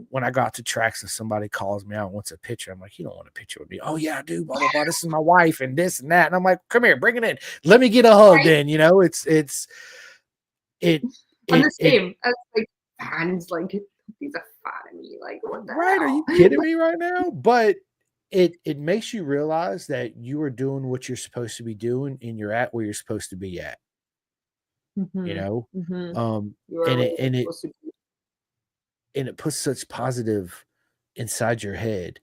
when I got to tracks and somebody calls me out and wants a picture, I'm like, you don't want a picture with me. Oh, yeah, I do. Blah, blah, blah. This is my wife and this and that. And I'm like, come here, bring it in. Let me get a hug Right. then. It I'm the it same. As like fans, like he's a fan of me. Like, what the right. Are hell? you kidding me right now? But it makes you realize that you are doing what you're supposed to be doing and you're at where you're supposed to be at, you Mm-hmm. know? Mm-hmm. Um, You are and where it you're and it supposed to be. and it puts such positive inside your head.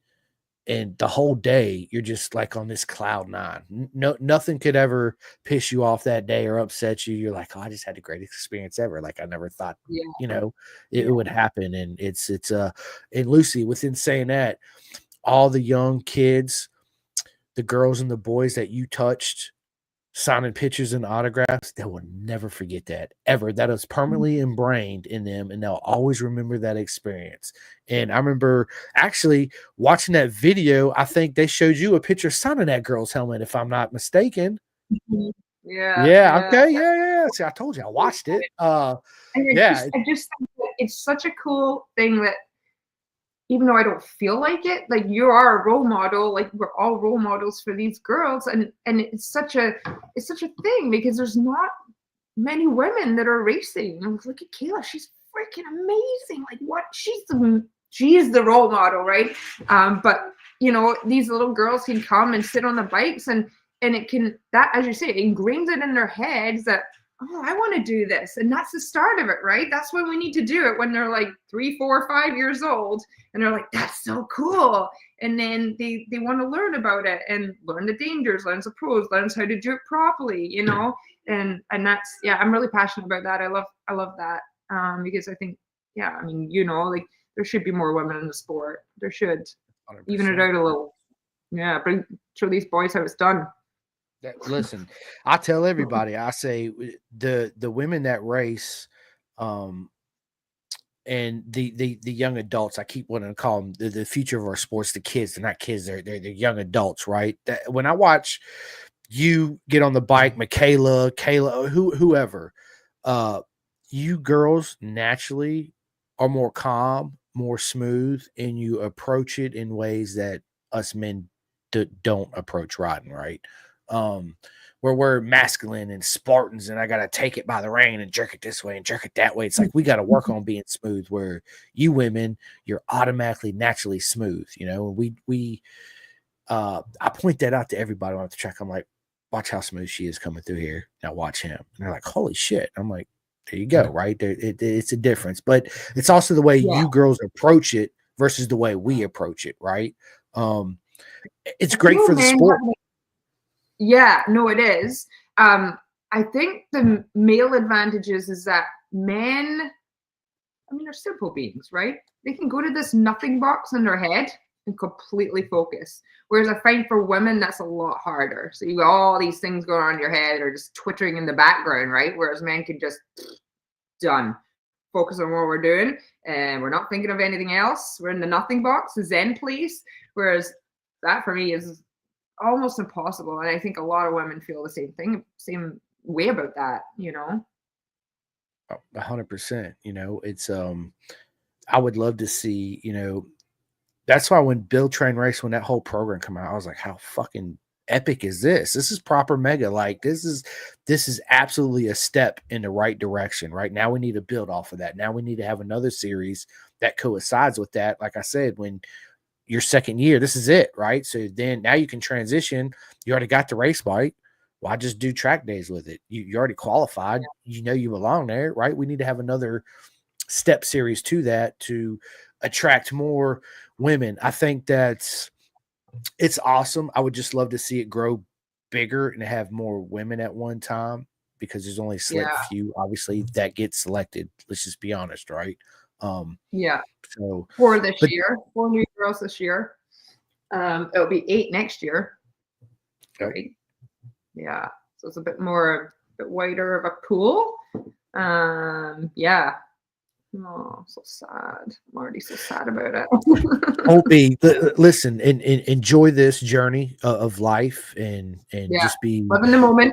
And the whole day you're just like on this cloud nine. No, nothing could ever piss you off that day or upset you. You're like, oh, I just had the greatest experience ever. Like I never thought, Yeah. it Yeah. would happen. And and Lucy, within saying that, all the young kids, the girls and the boys that you touched, signing pictures and autographs, they will never forget that ever. That is permanently ingrained in them, and they'll always remember that experience. And I remember actually watching that video. I think they showed you a picture signing that girl's helmet, if I'm not mistaken. Mhm. Yeah. Yeah. Yeah. Okay. Yeah. Yeah. See, I told you I watched it. And Yeah. I just think that it's such a cool thing that even though I don't feel like it, like you are a role model, like we're all role models for these girls, and it's such a thing because there's not many women that are racing. And look at Kayla, she's freaking amazing. Like what? She's the role model, right? But these little girls can come and sit on the bikes, and it can that, as you say, it ingrains it in their heads that, oh, I want to do this. And that's the start of it, right? That's when we need to do it, when they're like 3, 4, 5 years old. And they're like, that's so cool. And then they want to learn about it and learn the dangers, learn the pros, learn how to do it properly. And that's, yeah, I'm really passionate about that. I love that. Because I think, yeah, I mean, like there should be more women in the sport. There should. Even it 100%. out a little. Yeah, show these boys how it's done. Listen, I tell everybody, I say the women that race, and the young adults, I keep wanting to call them the future of our sports. The kids, they're not kids, they're young adults, right? That when I watch you get on the bike, Michaela, Kayla, whoever, uh, you girls naturally are more calm, more smooth, and you approach it in ways that us men don't approach riding, right? Um, where we're masculine and Spartans, and I gotta take it by the rein and jerk it this way and jerk it that way. It's like we gotta work on being smooth. Where you women, you're automatically naturally smooth. I point that out to everybody on the track. I'm like, watch how smooth she is coming through here. Now watch him. And they're like, holy shit. I'm like, there you go, right? It's a difference, but it's also the way Yeah. you girls approach it versus the way we approach it, right? It's great for the Men sport. Yeah, no, it is. I think the male advantages is that men, I mean, they're simple beings, right? They can go to this nothing box in their head and completely focus. Whereas I find for women, that's a lot harder. So you got all these things going on in your head or just twittering in the background, right? Whereas men can just done, focus on what we're doing, and we're not thinking of anything else. We're in the nothing box, the Zen place. Whereas that for me is almost impossible. And I think a lot of women feel the same thing, same way about that, you know? 100%. It's I would love to see, that's why when Bill Train Race, when that whole program come out, I was like, how fucking epic is this? This is proper mega. Like this is absolutely a step in the right direction. Right now we need to build off of that. Now we need to have another series that coincides with that. Like I said, when your second year, this is it, right? So then now you can transition. You already got the race bike. Why just do track days with it? You already qualified. You know you belong there, right? We need to have another step series to that to attract more women. I think it's awesome. I would just love to see it grow bigger and have more women at one time because there's only a select Yeah. few, obviously, that get selected. Let's just be honest, right? Yeah. So For this but year, 4 new girls this year. It'll be 8 next year. Right. Yeah. So it's a bit wider of a pool. Yeah. Oh, so sad. I'm already so sad about it. Listen and enjoy this journey of life and Yeah. just be Live in the moment.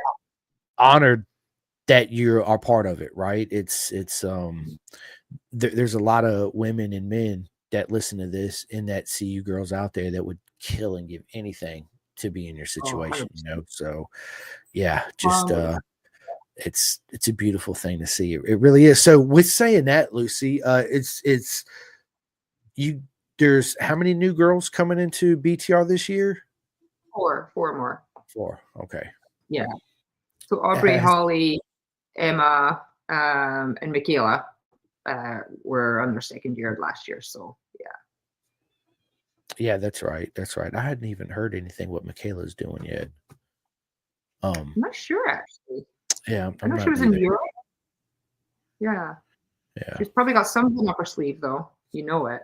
honored that you are part of it, right? It's there's a lot of women and men that listen to this and that see you girls out there that would kill and give anything to be in your situation, So yeah, just it's a beautiful thing to see. It really is. So with saying that, Lucy, it's you there's how many new girls coming into BTR this year? 4 more. 4. Okay. Yeah. So Aubrey, Holly, Emma, and Michaela were on their second year last year. So yeah. Yeah, that's right. That's right. I hadn't even heard anything what Michaela's doing yet. I'm not sure actually. Yeah, I know she was in Europe. Yeah. Yeah. She's probably got something up her sleeve though. You know it.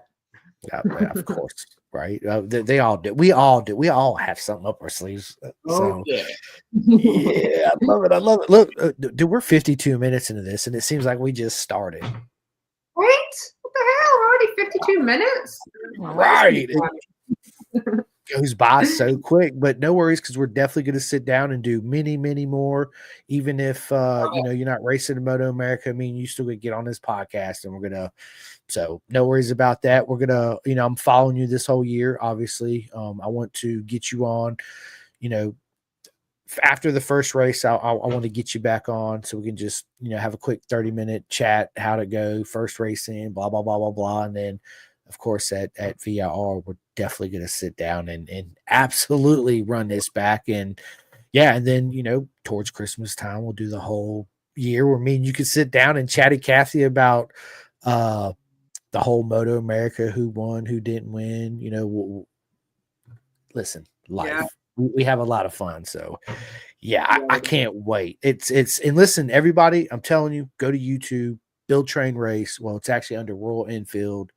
Yeah, of course, right? They all do. We all do. We all have something up our sleeves. So, yeah. Yeah, I love it. I love it. Look, dude, we're 52 minutes into this, and it seems like we just started. Right? What the hell? We're already 52 minutes. Right. It goes by so quick, but no worries because we're definitely going to sit down and do many, many more. Even if you're not racing in Moto America, I mean, you still could get on this podcast, and we're gonna. So no worries about that. We're gonna, I'm following you this whole year. Obviously, I want to get you on. After the first race, I want to get you back on so we can just, have a quick 30-minute chat, how'd it go, first race in, blah, blah, blah, blah, blah. And then, of course, at VIR, we're definitely going to sit down and absolutely run this back. And yeah, and then, towards Christmas time, we'll do the whole year where me and you can sit down and chatty Cathy about the whole Moto America, who won, who didn't win, listen, life. Yeah. We have a lot of fun. So yeah, I can't wait. It's and listen, everybody, I'm telling you, go to YouTube, Bill Train Race. Well, it's actually under Royal Enfield.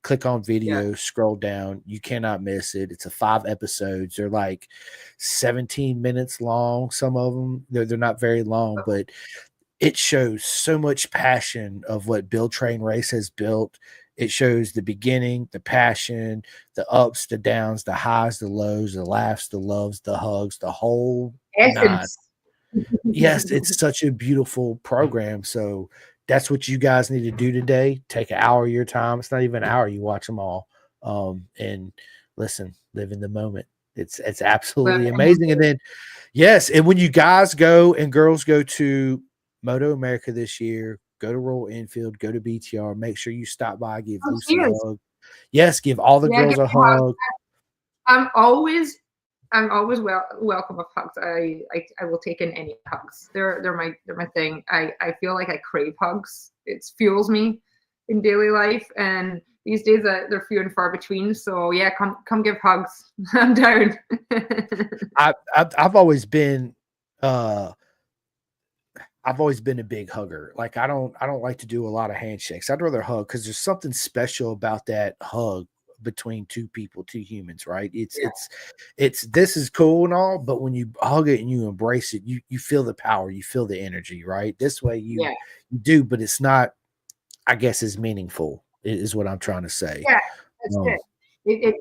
Click on video, scroll down. You cannot miss it. It's a 5 episodes. They're like 17 minutes long. Some of them, they're not very long, but it shows so much passion of what Bill Train Race has built. It shows the beginning, the passion, the ups, the downs, the highs, the lows, the laughs, the loves, the hugs, the whole nine. Yes, it's such a beautiful program. So that's what you guys need to do today. Take an hour of your time. It's not even an hour. You watch them all. And listen, live in the moment. It's absolutely amazing. And then, yes, and when you guys go and girls go to Moto America this year, go to Royal Enfield, go to BTR, make sure you stop by, give Lucy a hug. Yes, give all the girls a hug. I'm always welcome of hugs. I will take in any hugs. They're my thing. I feel like I crave hugs. It fuels me in daily life, and these days they're few and far between. So yeah, come give hugs. I'm down. I've always been a big hugger. Like I don't like to do a lot of handshakes. I'd rather hug because there's something special about that hug between two people, two humans, right? It's this is cool and all, but when you hug it and you embrace it, you feel the power, you feel the energy, right? This way you do, but it's not, I guess, as meaningful is what I'm trying to say. Yeah, that's it.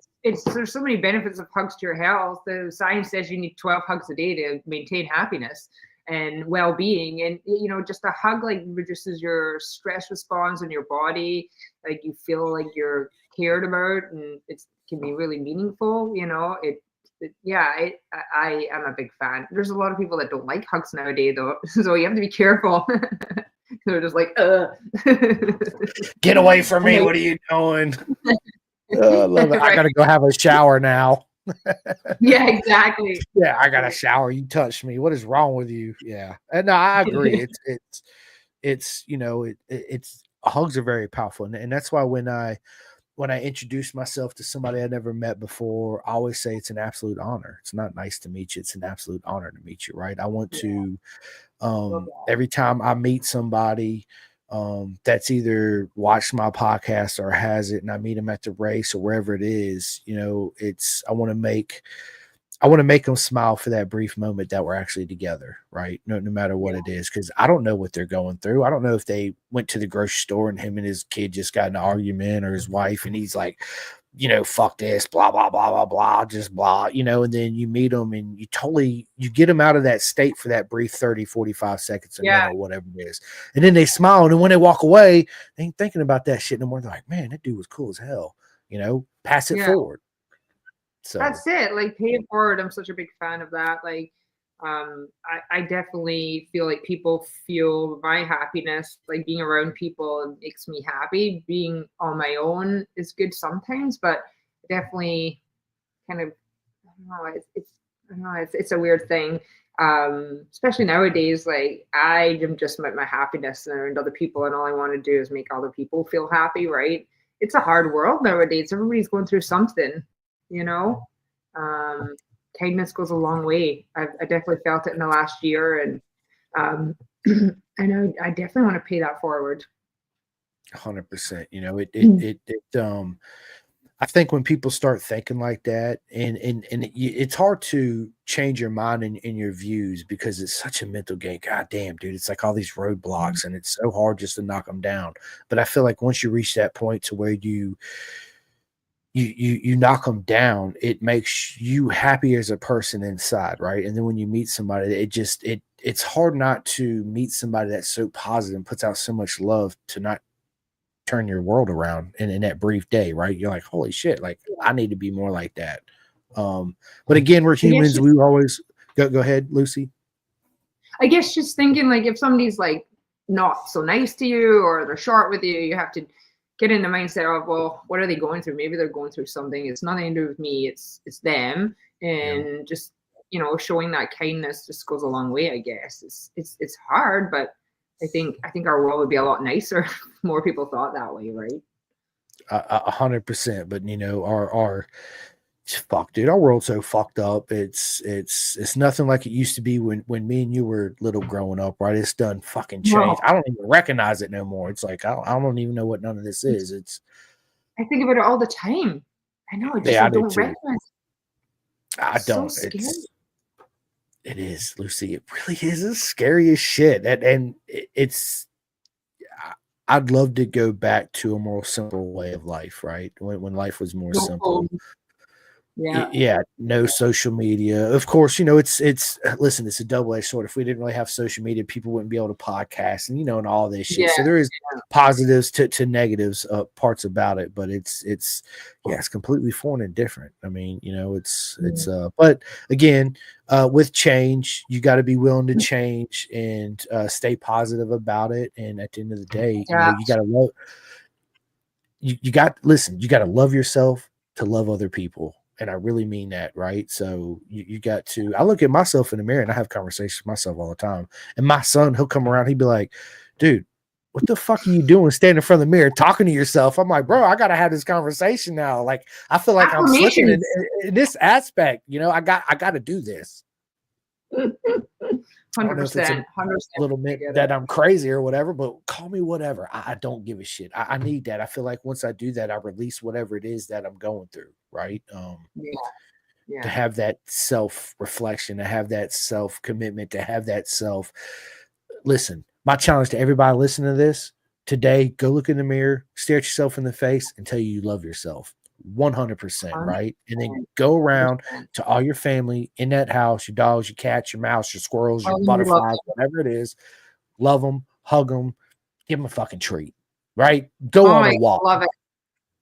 There's so many benefits of hugs to your health. The science says you need 12 hugs a day to maintain happiness. and well-being. And just a hug like reduces your stress response in your body. Like you feel like you're cared about, and it can be really meaningful. I am a big fan. There's a lot of people that don't like hugs nowadays, though, so you have to be careful. They're just like, get away from me! What are you doing? I love it. Right. I gotta go have a shower now. Yeah, exactly. Yeah, I got a shower. You touched me. What is wrong with you? Yeah, and no, I agree. It's hugs are very powerful, and that's why when I introduce myself to somebody I never met before, I always say it's an absolute honor. It's not nice to meet you. It's an absolute honor to meet you. Right? I want to. Every time I meet somebody that's either watched my podcast or has it, and I meet them at the race or wherever it is, I want to make them smile for that brief moment that we're actually together, right? No matter what it is, because I don't know what they're going through. I don't know if they went to the grocery store and him and his kid just got in an argument, or his wife, and he's like, fuck this, blah, blah, blah, blah, blah, just blah, and then you meet them and you get them out of that state for that brief 30, 45 seconds or whatever it is. And then they smile. And then when they walk away, they ain't thinking about that shit no more. They're like, man, that dude was cool as hell, pass it forward. So that's it. Like, pay it forward. I'm such a big fan of that. Like, I definitely feel like people feel my happiness, like being around people makes me happy. Being on my own is good sometimes, but definitely kind of, I don't know, it's a weird thing. Especially nowadays, like I am just my happiness around other people, and all I want to do is make other people feel happy, right? It's a hard world nowadays. Everybody's going through something, kindness goes a long way. I definitely felt it in the last year, and I know I definitely want to pay that forward. 100%. I think when people start thinking like that, and it's hard to change your mind and your views, because it's such a mental game. God damn, dude, it's like all these roadblocks, and it's so hard just to knock them down. But I feel like once you reach that point to where you knock them down, it makes you happy as a person inside, right? And then when you meet somebody, it's hard not to meet somebody that's so positive and puts out so much love to not turn your world around in that brief day, right? You're like, holy shit, like I need to be more like that. But again, we're humans. We always go ahead, Lucy. I guess just thinking, like, if somebody's like not so nice to you or they're short with you, you have to get in the mindset of, well, what are they going through? Maybe they're going through something. It's nothing to do with me. It's them. And just, showing that kindness just goes a long way, I guess. It's hard, but I think our world would be a lot nicer if more people thought that way, right? 100%. But our fuck, dude, our world's so fucked up. It's nothing like it used to be when me and you were little growing up, right? It's done fucking changed. No. I don't even recognize it no more. It's like I don't even know what none of this is. I think about it all the time. I know. I don't recognize it. I don't. It is, Lucy. It really is as scary as shit. And it's. I'd love to go back to a more simple way of life, right? When life was more simple. Yeah, no social media. Of course, it's listen, it's a double-edged sword. If we didn't really have social media, people wouldn't be able to podcast and and all this shit. So there is positives to negatives parts about it, but it's completely foreign and different. I mean, but again, with change, you got to be willing to change and stay positive about it. And at the end of the day, you got to love. You got to love yourself to love other people. And I really mean that, right? So you got to, I look at myself in the mirror and I have conversations with myself all the time. And my son, he'll come around, he'd be like, dude, what the fuck are you doing standing in front of the mirror talking to yourself? I'm like, bro, I got to have this conversation now. Like, I feel like I'm slipping in this aspect, I got to do this. 100%. Little bit that I'm crazy or whatever, but call me whatever. I don't give a shit. I need that. I feel like once I do that, I release whatever it is that I'm going through. Right. To have that self-reflection, to have that self-commitment, to have that listen, my challenge to everybody listening to this today, go look in the mirror, stare at yourself in the face and tell you love yourself 100%, right? And then go around 100%. to all your family in that house, your dogs, your cats, your mouse, your squirrels, your Oh, I love butterflies, whatever it is. Love them, hug them, give them a fucking treat, right? Go Oh on my a God, walk. I love it.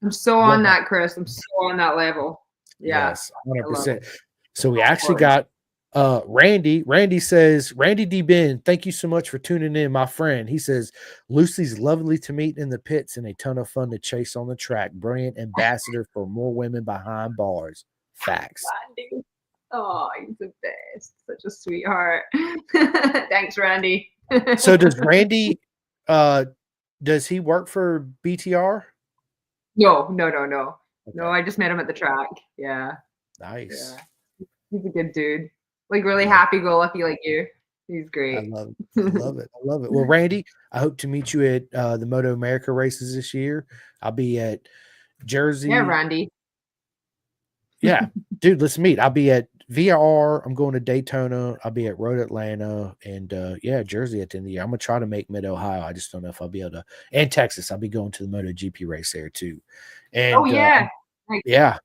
I'm so on 100 that, Chris. I'm so on that level. Yeah, Yes, I love 100%. it. So we So actually important. got Randy. Randy says, Randy D. Ben, thank you so much for tuning in, my friend. He says, Lucy's lovely to meet in the pits and a ton of fun to chase on the track. Brilliant ambassador for more women behind bars. Facts. Randy. Oh, he's the best. Such a sweetheart. Thanks, Randy. So does Randy does he work for BTR? No. No, Okay. I just met him at the track. Yeah. Nice. Yeah. He's a good dude. Like really Love happy-go-lucky like you. He's I great. love it. I love it. I love it. Well, Randy, I hope to meet you at the Moto America races this year. I'll be at Yeah, Jersey. Randy. Yeah, dude, let's meet. I'll be at VRR. I'm going to Daytona. I'll be at Road Atlanta and yeah, Jersey at the end of the year. I'm gonna try to make Mid Ohio. I just don't know if I'll be able to. And Texas. I'll be going to the MotoGP race there too. Oh And yeah. Nice. yeah,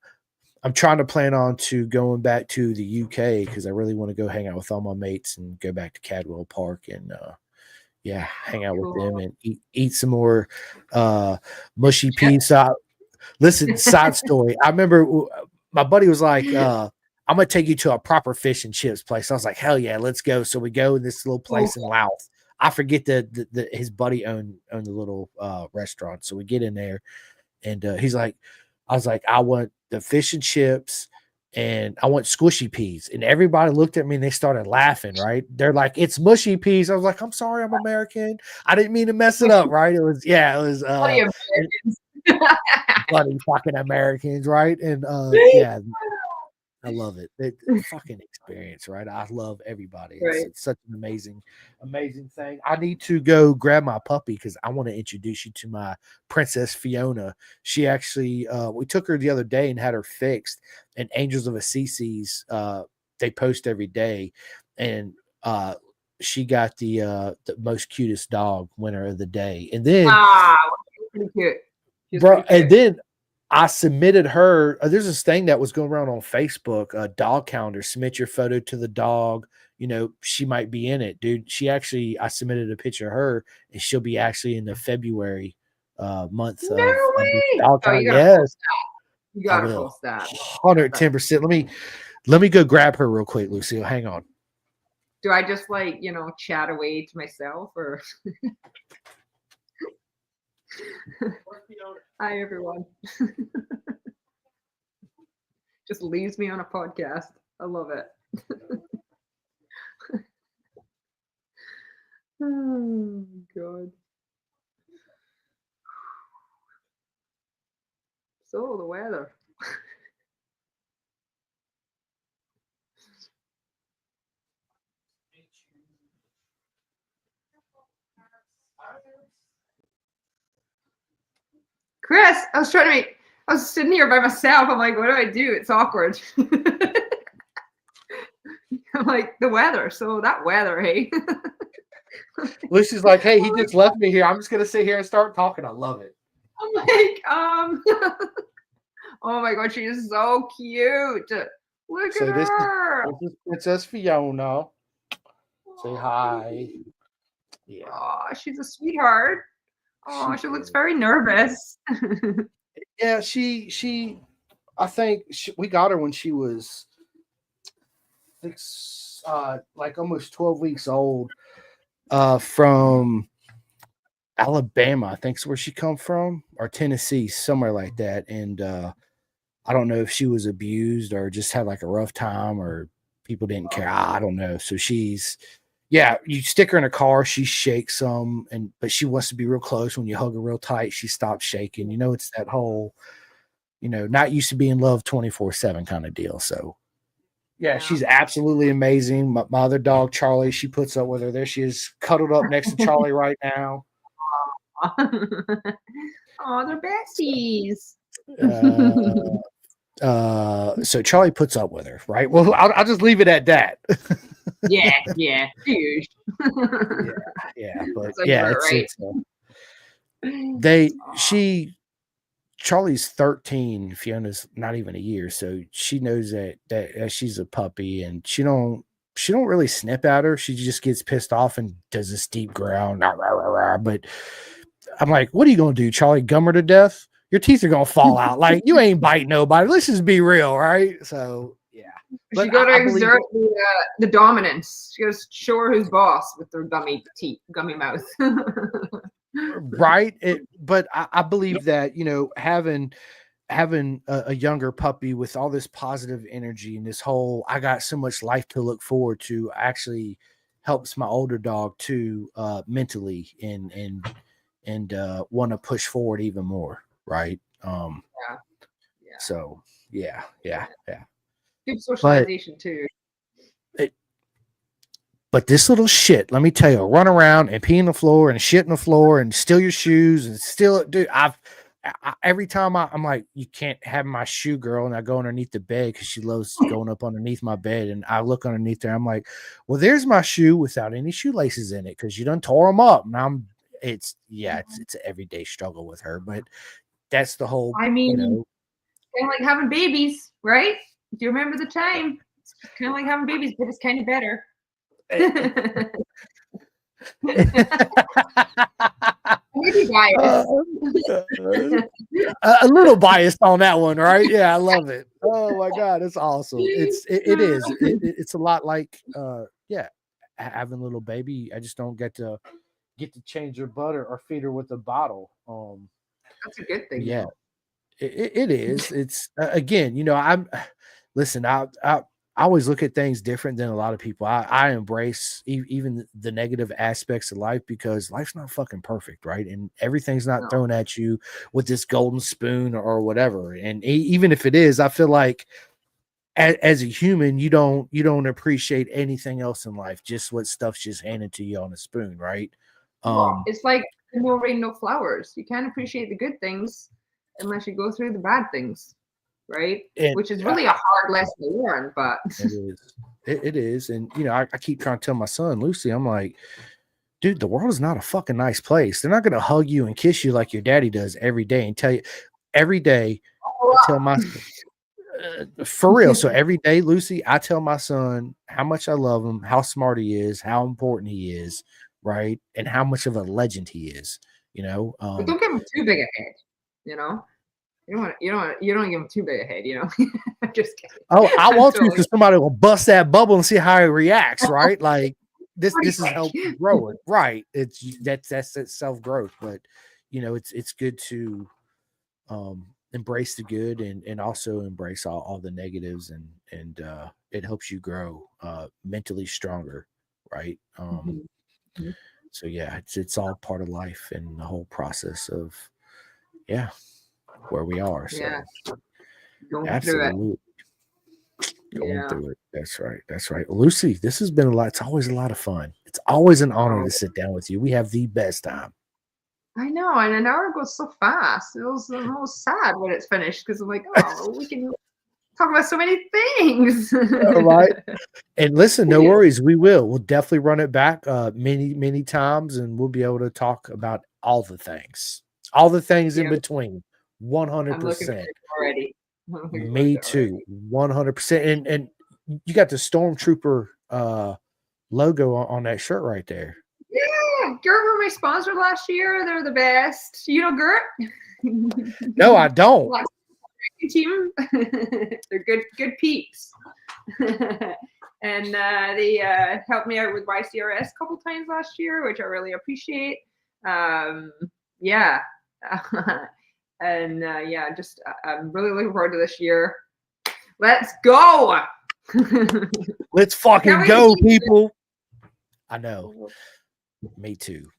I'm trying to plan on to going back to the UK because I really want to go hang out with all my mates and go back to Cadwell Park and yeah, hang out with them Cool. and eat some more mushy peas. Listen, side story. I remember my buddy was like, I'm gonna take you to a proper fish and chips place. I was like, hell yeah, let's go. So we go in this little place in Louth. I forget that his buddy owned the little restaurant. So we get in there and he's like, I was like, I want the fish and chips and I want squishy peas. And everybody looked at me and they started laughing, right? They're like, it's mushy peas. I was like, I'm sorry, I'm American. I didn't mean to mess it up, right? It was Bloody Americans. bloody fucking Americans, right? And yeah, I love it. Fucking experience, right? I love everybody. Right. It's such an amazing thing. I need to go grab my puppy because I want to introduce you to my Princess Fiona. She actually, we took her the other day and had her fixed. And Angels of Assisi's, they post every day, and she got the most cutest dog winner of the day. And then, Pretty cute. bro, and then I submitted her. There's this thing that was going around on Facebook, a dog calendar. Submit your photo to the dog. You know, she might be in it, dude. I submitted a picture of her, and she'll be actually in the February month No of way. dog Oh, calendar. you gotta Yes, post that. You gotta post that. 110%. Let me go grab her real quick, Lucille. Hang on. Do I just like, chat away to myself or hi everyone. Just leaves me on a podcast. I love it. Oh God. So the weather. Chris, I was sitting here by myself. I'm like, what do I do? It's awkward. I'm like, the weather. So that weather, hey. Lucy's like, hey, he just left me here. I'm just gonna sit here and start talking. I love it. I'm like, oh my God, she is so cute. Look at her. This is Princess Fiona. Say hi. Yeah. Oh, she's a sweetheart. Oh, she looks very nervous. Yeah, she I think we got her when she was like almost 12 weeks old from Alabama, I think is where she come from, or Tennessee, somewhere like that. And I don't know if she was abused or just had like a rough time or people didn't care. I don't know. So you stick her in a car, she shakes some, but she wants to be real close. When you hug her real tight, she stops shaking. It's that whole, not used to being loved 24/7 kind of deal. So yeah, she's absolutely amazing. My other dog, Charlie, she puts up with her. There she is, cuddled up next to Charlie right now. Oh, they're besties. So Charlie puts up with her, right? Well, I'll just leave it at that. yeah, huge. yeah, but like yeah, right. Charlie's 13. Fiona's not even a year, so she knows that she's a puppy, and she don't really snip at her. She just gets pissed off and does this deep growl. Rah, rah, rah, rah. But I'm like, what are you gonna do, Charlie? Gum her to death? Your teeth are gonna fall out. Like, you ain't bite nobody. Let's just be real, right? So yeah. She got to exert the dominance. She got to show her who's boss with her gummy teeth, gummy mouth. Right. But I believe that, having a younger puppy with all this positive energy and this whole I got so much life to look forward to actually helps my older dog too, mentally and want to push forward even more. Right. Yeah. So yeah. Good socialization too. But this little shit, let me tell you, run around and pee on the floor and shit on the floor and steal your shoes and steal, dude. Every time I'm like, you can't have my shoe, girl, and I go underneath the bed because she loves going up underneath my bed, and I look underneath there. I'm like, well, there's my shoe without any shoelaces in it because you done tore them up. And it's an everyday struggle with her, but that's the whole. I mean, kind of like having babies, right? Do you remember the time? It's kind of like having babies, but it's kind of better. Maybe biased. A little biased on that one, right? Yeah, I love it. Oh my god, it's awesome. It's a lot like having a little baby. I just don't get to change her butter or feed her with a bottle. That's a good thing. Yeah, it is. It's again, I always look at things different than a lot of people. I embrace even the negative aspects of life because life's not fucking perfect, right? And everything's not thrown at you with this golden spoon or whatever. And even if it is, I feel like as a human, you don't appreciate anything else in life. Just what stuff's just handed to you on a spoon, right? It's like no rain, no flowers. You can't appreciate the good things unless you go through the bad things. Right, which is really a hard lesson to learn, but it is. And I keep trying to tell my son Lucy, I'm like, dude, the world is not a fucking nice place. They're not going to hug you and kiss you like your daddy does every day and tell you every day. I tell my for real. So every day, Lucy, I tell my son how much I love him, how smart he is, how important he is, right, and how much of a legend he is. But don't give him too big a head. You don't give him too big a head, I'm just kidding. Oh, I want to because somebody will bust that bubble and see how he reacts, right? Like this is how you grow it, right? That's self-growth, but it's good to embrace the good and also embrace all the negatives and it helps you grow mentally stronger, right? So yeah, it's all part of life and the whole process of where we are. So going absolutely going through it. That's right. Lucy, this has been it's always a lot of fun. It's always an honor to sit down with you. We have the best time. I know, and an hour goes so fast. It was almost sad when it's finished because I'm like, we can talk about so many things. All right. And listen, no worries. We'll definitely run it back many times, and we'll be able to talk about all the things in between. 100%. Already. Me too. 100%. And you got the Stormtrooper logo on that shirt right there. Yeah, Gert were my sponsor last year. They're the best. You know Gert? No, I don't. Team. They're good peeps. And they helped me out with YCRS a couple times last year, which I really appreciate. And just I'm really looking forward to this year. Let's go. Let's fucking go, people. I know. Me too.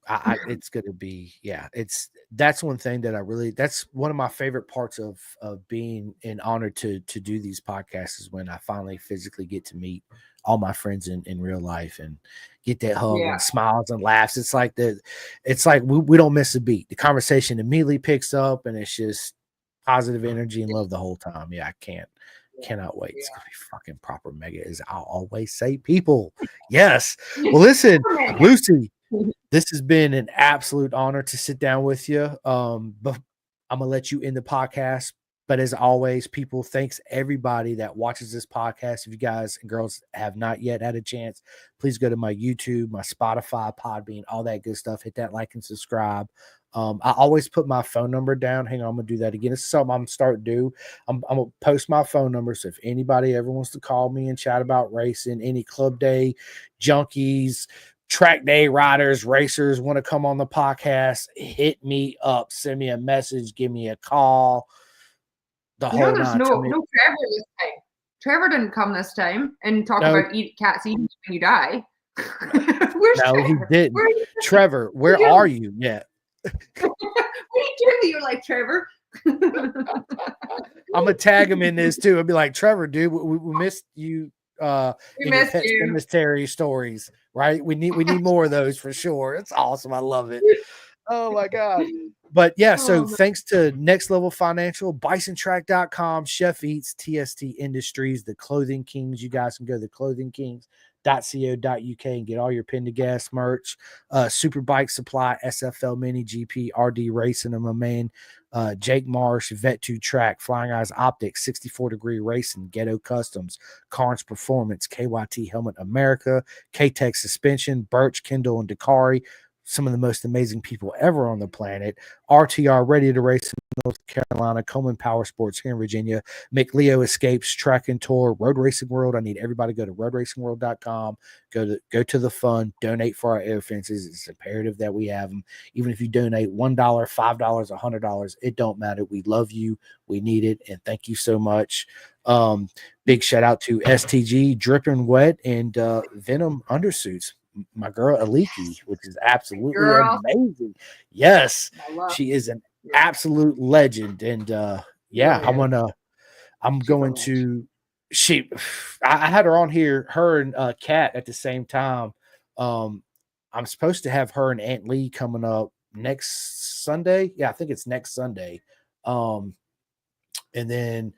It's gonna be that's one thing that that's one of my favorite parts of being an honor to do these podcasts is when I finally physically get to meet all my friends in real life and get that hug and smiles and laughs. It's like we don't miss a beat. The conversation immediately picks up and it's just positive energy and love the whole time. I cannot wait. It's gonna be fucking proper mega, as I'll always say, people. Yes. Well, listen, Lucy, this has been an absolute honor to sit down with you. But I'm going to let you end the podcast. But as always, people, thanks everybody that watches this podcast. If you guys and girls have not yet had a chance, please go to my YouTube, my Spotify, Podbean, all that good stuff. Hit that like and subscribe. I always put my phone number down. Hang on, I'm going to do that again. It's something I'm starting to do. I'm going to post my phone number. So if anybody ever wants to call me and chat about racing, any club day junkies, track day riders, racers want to come on the podcast, hit me up, send me a message, give me a call. The You know, whole there's nine. no Trevor this time. Trevor didn't come this time and talk about cats eating when you die. Where's no, Trevor? he didn't. Trevor, where are you? Yeah. What are you doing with your life, Trevor? I'm gonna tag him in this too. I'll be like, Trevor, dude, we missed you. We missed you. Cemetery stories, right? We need more of those for sure. It's awesome. I love it. Oh my god. But yeah, so thanks to Next Level Financial, BisonTrack.com, Chef Eats, TST Industries, the Clothing Kings. You guys can go to clothingkings.co.uk and get all your Pendergast merch. Super Bike Supply, SFL Mini GP, RD Racing, and my man Jake Marsh, Vet2 Track, Flying Eyes Optics, 64-Degree Racing, Ghetto Customs, Carnes Performance, KYT Helmet America, K-Tech Suspension, Birch, Kendall, and Dakari. Some of the most amazing people ever on the planet. RTR, Ready to Race in North Carolina, Coleman Power Sports here in Virginia, McLeo Escapes, Track and Tour, Road Racing World. I need everybody to go to roadracingworld.com, go to the fund, donate for our air fences. It's imperative that we have them. Even if you donate $1, $5, $100, it don't matter. We love you. We need it. And thank you so much. Big shout out to STG, Dripping Wet, and Venom Undersuits. My girl Aliki, which is absolutely amazing. Yes, she is an absolute legend. And I had her on here, her and Kat at the same time. I'm supposed to have her and Aunt Lee coming up next Sunday. Yeah, I think it's next Sunday. And then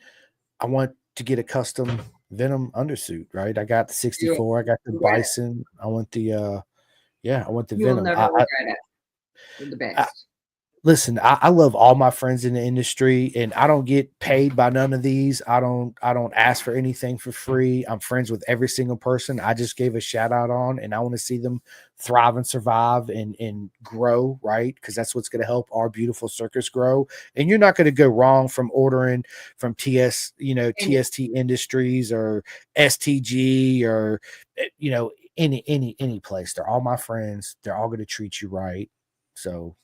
I want to get a custom Venom undersuit, right? I got the 64, I got the Bison. I want the I want the Venom. Never regret it. You're the best. Listen, I love all my friends in the industry, and I don't get paid by none of these. I don't ask for anything for free. I'm friends with every single person I just gave a shout out on, and I want to see them thrive and survive and grow, right? Because that's what's going to help our beautiful circus grow. And you're not going to go wrong from ordering from TST Industries or STG or any place. They're all my friends. They're all going to treat you right. So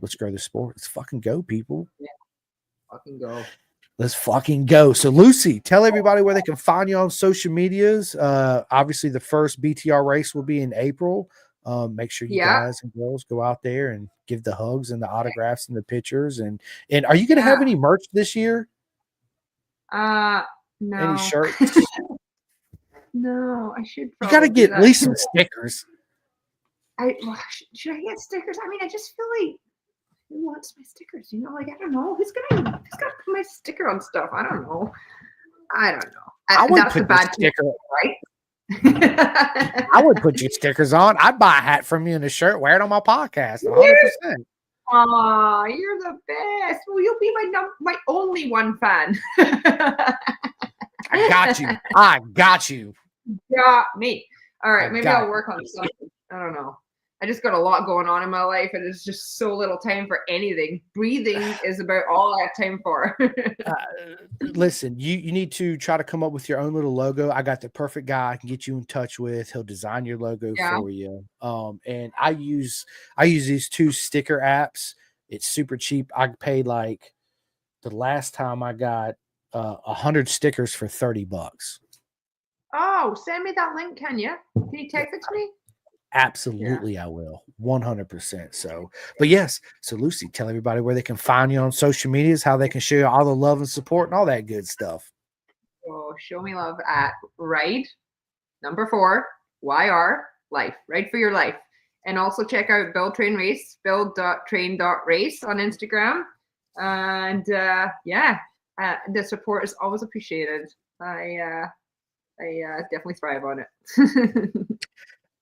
let's grow the sport. Let's fucking go, people. Yeah. Fucking go. Let's fucking go. So, Lucy, tell everybody where they can find you on social medias. Obviously, the first BTR race will be in April. Make sure you guys and girls go out there and give the hugs and the autographs and the pictures. And are you going to have any merch this year? No. Any shirts? No, I should. You got to get at least some stickers. Should I get stickers? I mean, I just feel like who wants my stickers? You know, like I don't know who's gonna put my sticker on stuff. I don't know. I would put the sticker, right? I would put your stickers on. I'd buy a hat from you and a shirt, wear it on my podcast. 100%. Aw, you're the best. Well, you'll be my only one fan. I got you. I got you. Got me. All right, maybe I'll work on something. I don't know. I just got a lot going on in my life, and there's just so little time for anything. Breathing is about all I have time for. Listen, you need to try to come up with your own little logo. I got the perfect guy I can get you in touch with. He'll design your logo for you. And I use these 2 sticker apps. It's super cheap. I paid like the last time I got 100 stickers for $30. Oh, send me that link, can you? Can you text it to me? Absolutely, I will. 100%. So, but yes. So, Lucy, tell everybody where they can find you on social medias, how they can show you all the love and support and all that good stuff. So, show me love at Ride, number 4, YR, Life, Ride for Your Life. And also check out Build Train Race, build.train.race on Instagram. And the support is always appreciated. I definitely thrive on it.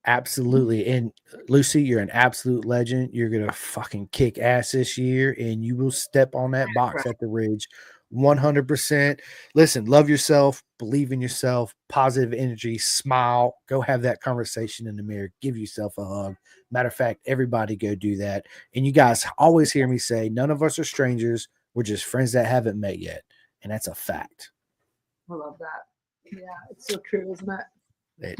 Absolutely. And Lucy, you're an absolute legend. You're going to fucking kick ass this year and you will step on that box at the Ridge 100%. Listen, love yourself, believe in yourself, positive energy, smile, go have that conversation in the mirror, give yourself a hug. Matter of fact, everybody go do that. And you guys always hear me say, none of us are strangers. We're just friends that haven't met yet. And that's a fact. I love that. Yeah, it's so true, isn't it?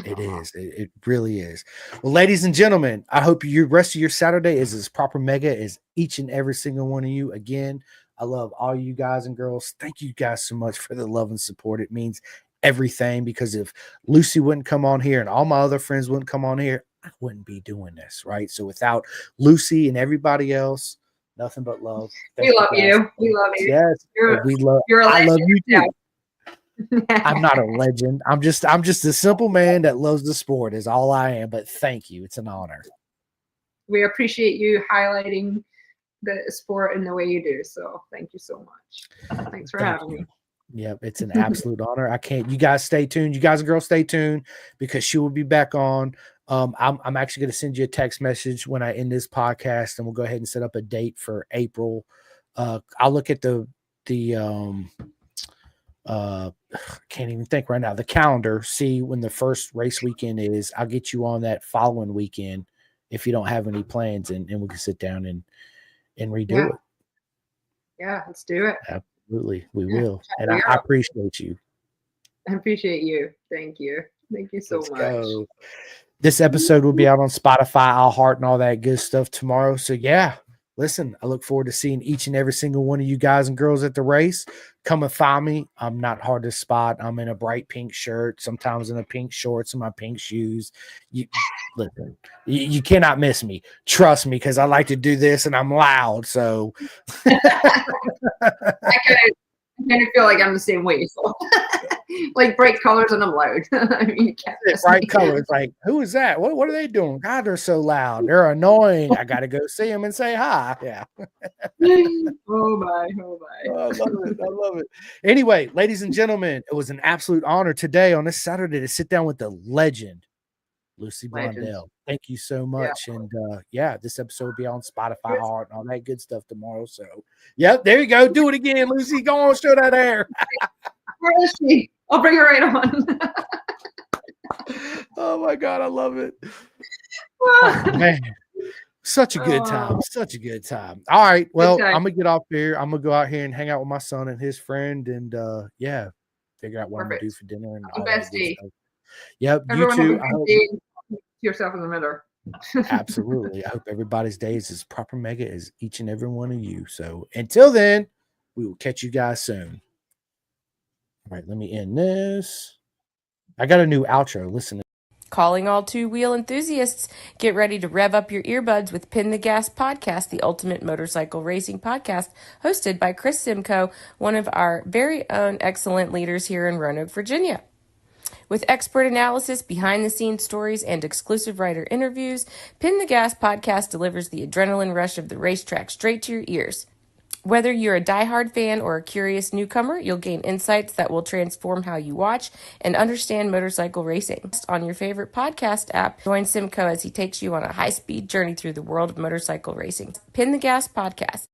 It is. It really is. Well, ladies and gentlemen, I hope your rest of your Saturday is as proper mega as each and every single one of you. Again, I love all you guys and girls. Thank you guys so much for the love and support. It means everything, because if Lucy wouldn't come on here and all my other friends wouldn't come on here, I wouldn't be doing this, right? So without Lucy and everybody else, nothing but love. We love you. We love you. Yes, You're a I love you too. Yeah. I'm not a legend. I'm just a simple man that loves the sport is all I am. But thank you. It's an honor. We appreciate you highlighting the sport in the way you do. So thank you so much. Thanks for having me. Yep, it's an absolute honor. I can't. You guys stay tuned. You guys and girls stay tuned because she will be back on. I'm actually going to send you a text message when I end this podcast, and we'll go ahead and set up a date for April. I'll look at the can't even think right now, the calendar, see when the first race weekend is. I'll get you on that following weekend if you don't have any plans, and we can sit down and redo it. Yeah, let's do it. Absolutely, we will. And I appreciate you. I appreciate you. Thank you so much. Go. This episode will be out on Spotify, iHeart, and all that good stuff tomorrow. So yeah, listen, I look forward to seeing each and every single one of you guys and girls at the race. Come and find me. I'm not hard to spot. I'm in a bright pink shirt, sometimes in a pink shorts and my pink shoes. Listen, you cannot miss me. Trust me, because I like to do this and I'm loud. So I kind of feel like I'm the same way. So. Like bright colors and I'm loud. I mean, you can't bright colors. Like, who is that? What are they doing? God, they're so loud. They're annoying. I got to go see them and say hi. Yeah. Oh my. I love it. Anyway, ladies and gentlemen, it was an absolute honor today on this Saturday to sit down with the legend, Lucy Blondel. Thank you so much. Yeah. And this episode will be on Spotify, Heart, and all that good stuff tomorrow. So, yep, there you go. Do it again, Lucy. Go on, show that hair. Where is she? I'll bring her right on. Oh my God, I love it. Oh, man, such a good time. Such a good time. All right, well, I'm gonna get off here. I'm gonna go out here and hang out with my son and his friend, and figure out what I'm gonna do for dinner and all that good stuff. Yep, everyone you too. Yourself in the middle. Absolutely. I hope everybody's day is as proper mega as each and every one of you. So until then, we will catch you guys soon. All right, let me end this. I got a new outro. Listen. Calling all two-wheel enthusiasts, get ready to rev up your earbuds with Pin the Gas Podcast, the ultimate motorcycle racing podcast, hosted by Chris Simcoe, one of our very own excellent leaders here in Roanoke, Virginia. With expert analysis, behind-the-scenes stories, and exclusive writer interviews, Pin the Gas Podcast delivers the adrenaline rush of the racetrack straight to your ears. Whether you're a diehard fan or a curious newcomer, you'll gain insights that will transform how you watch and understand motorcycle racing. On your favorite podcast app, join Simcoe as he takes you on a high-speed journey through the world of motorcycle racing. Pin the Gas Podcast.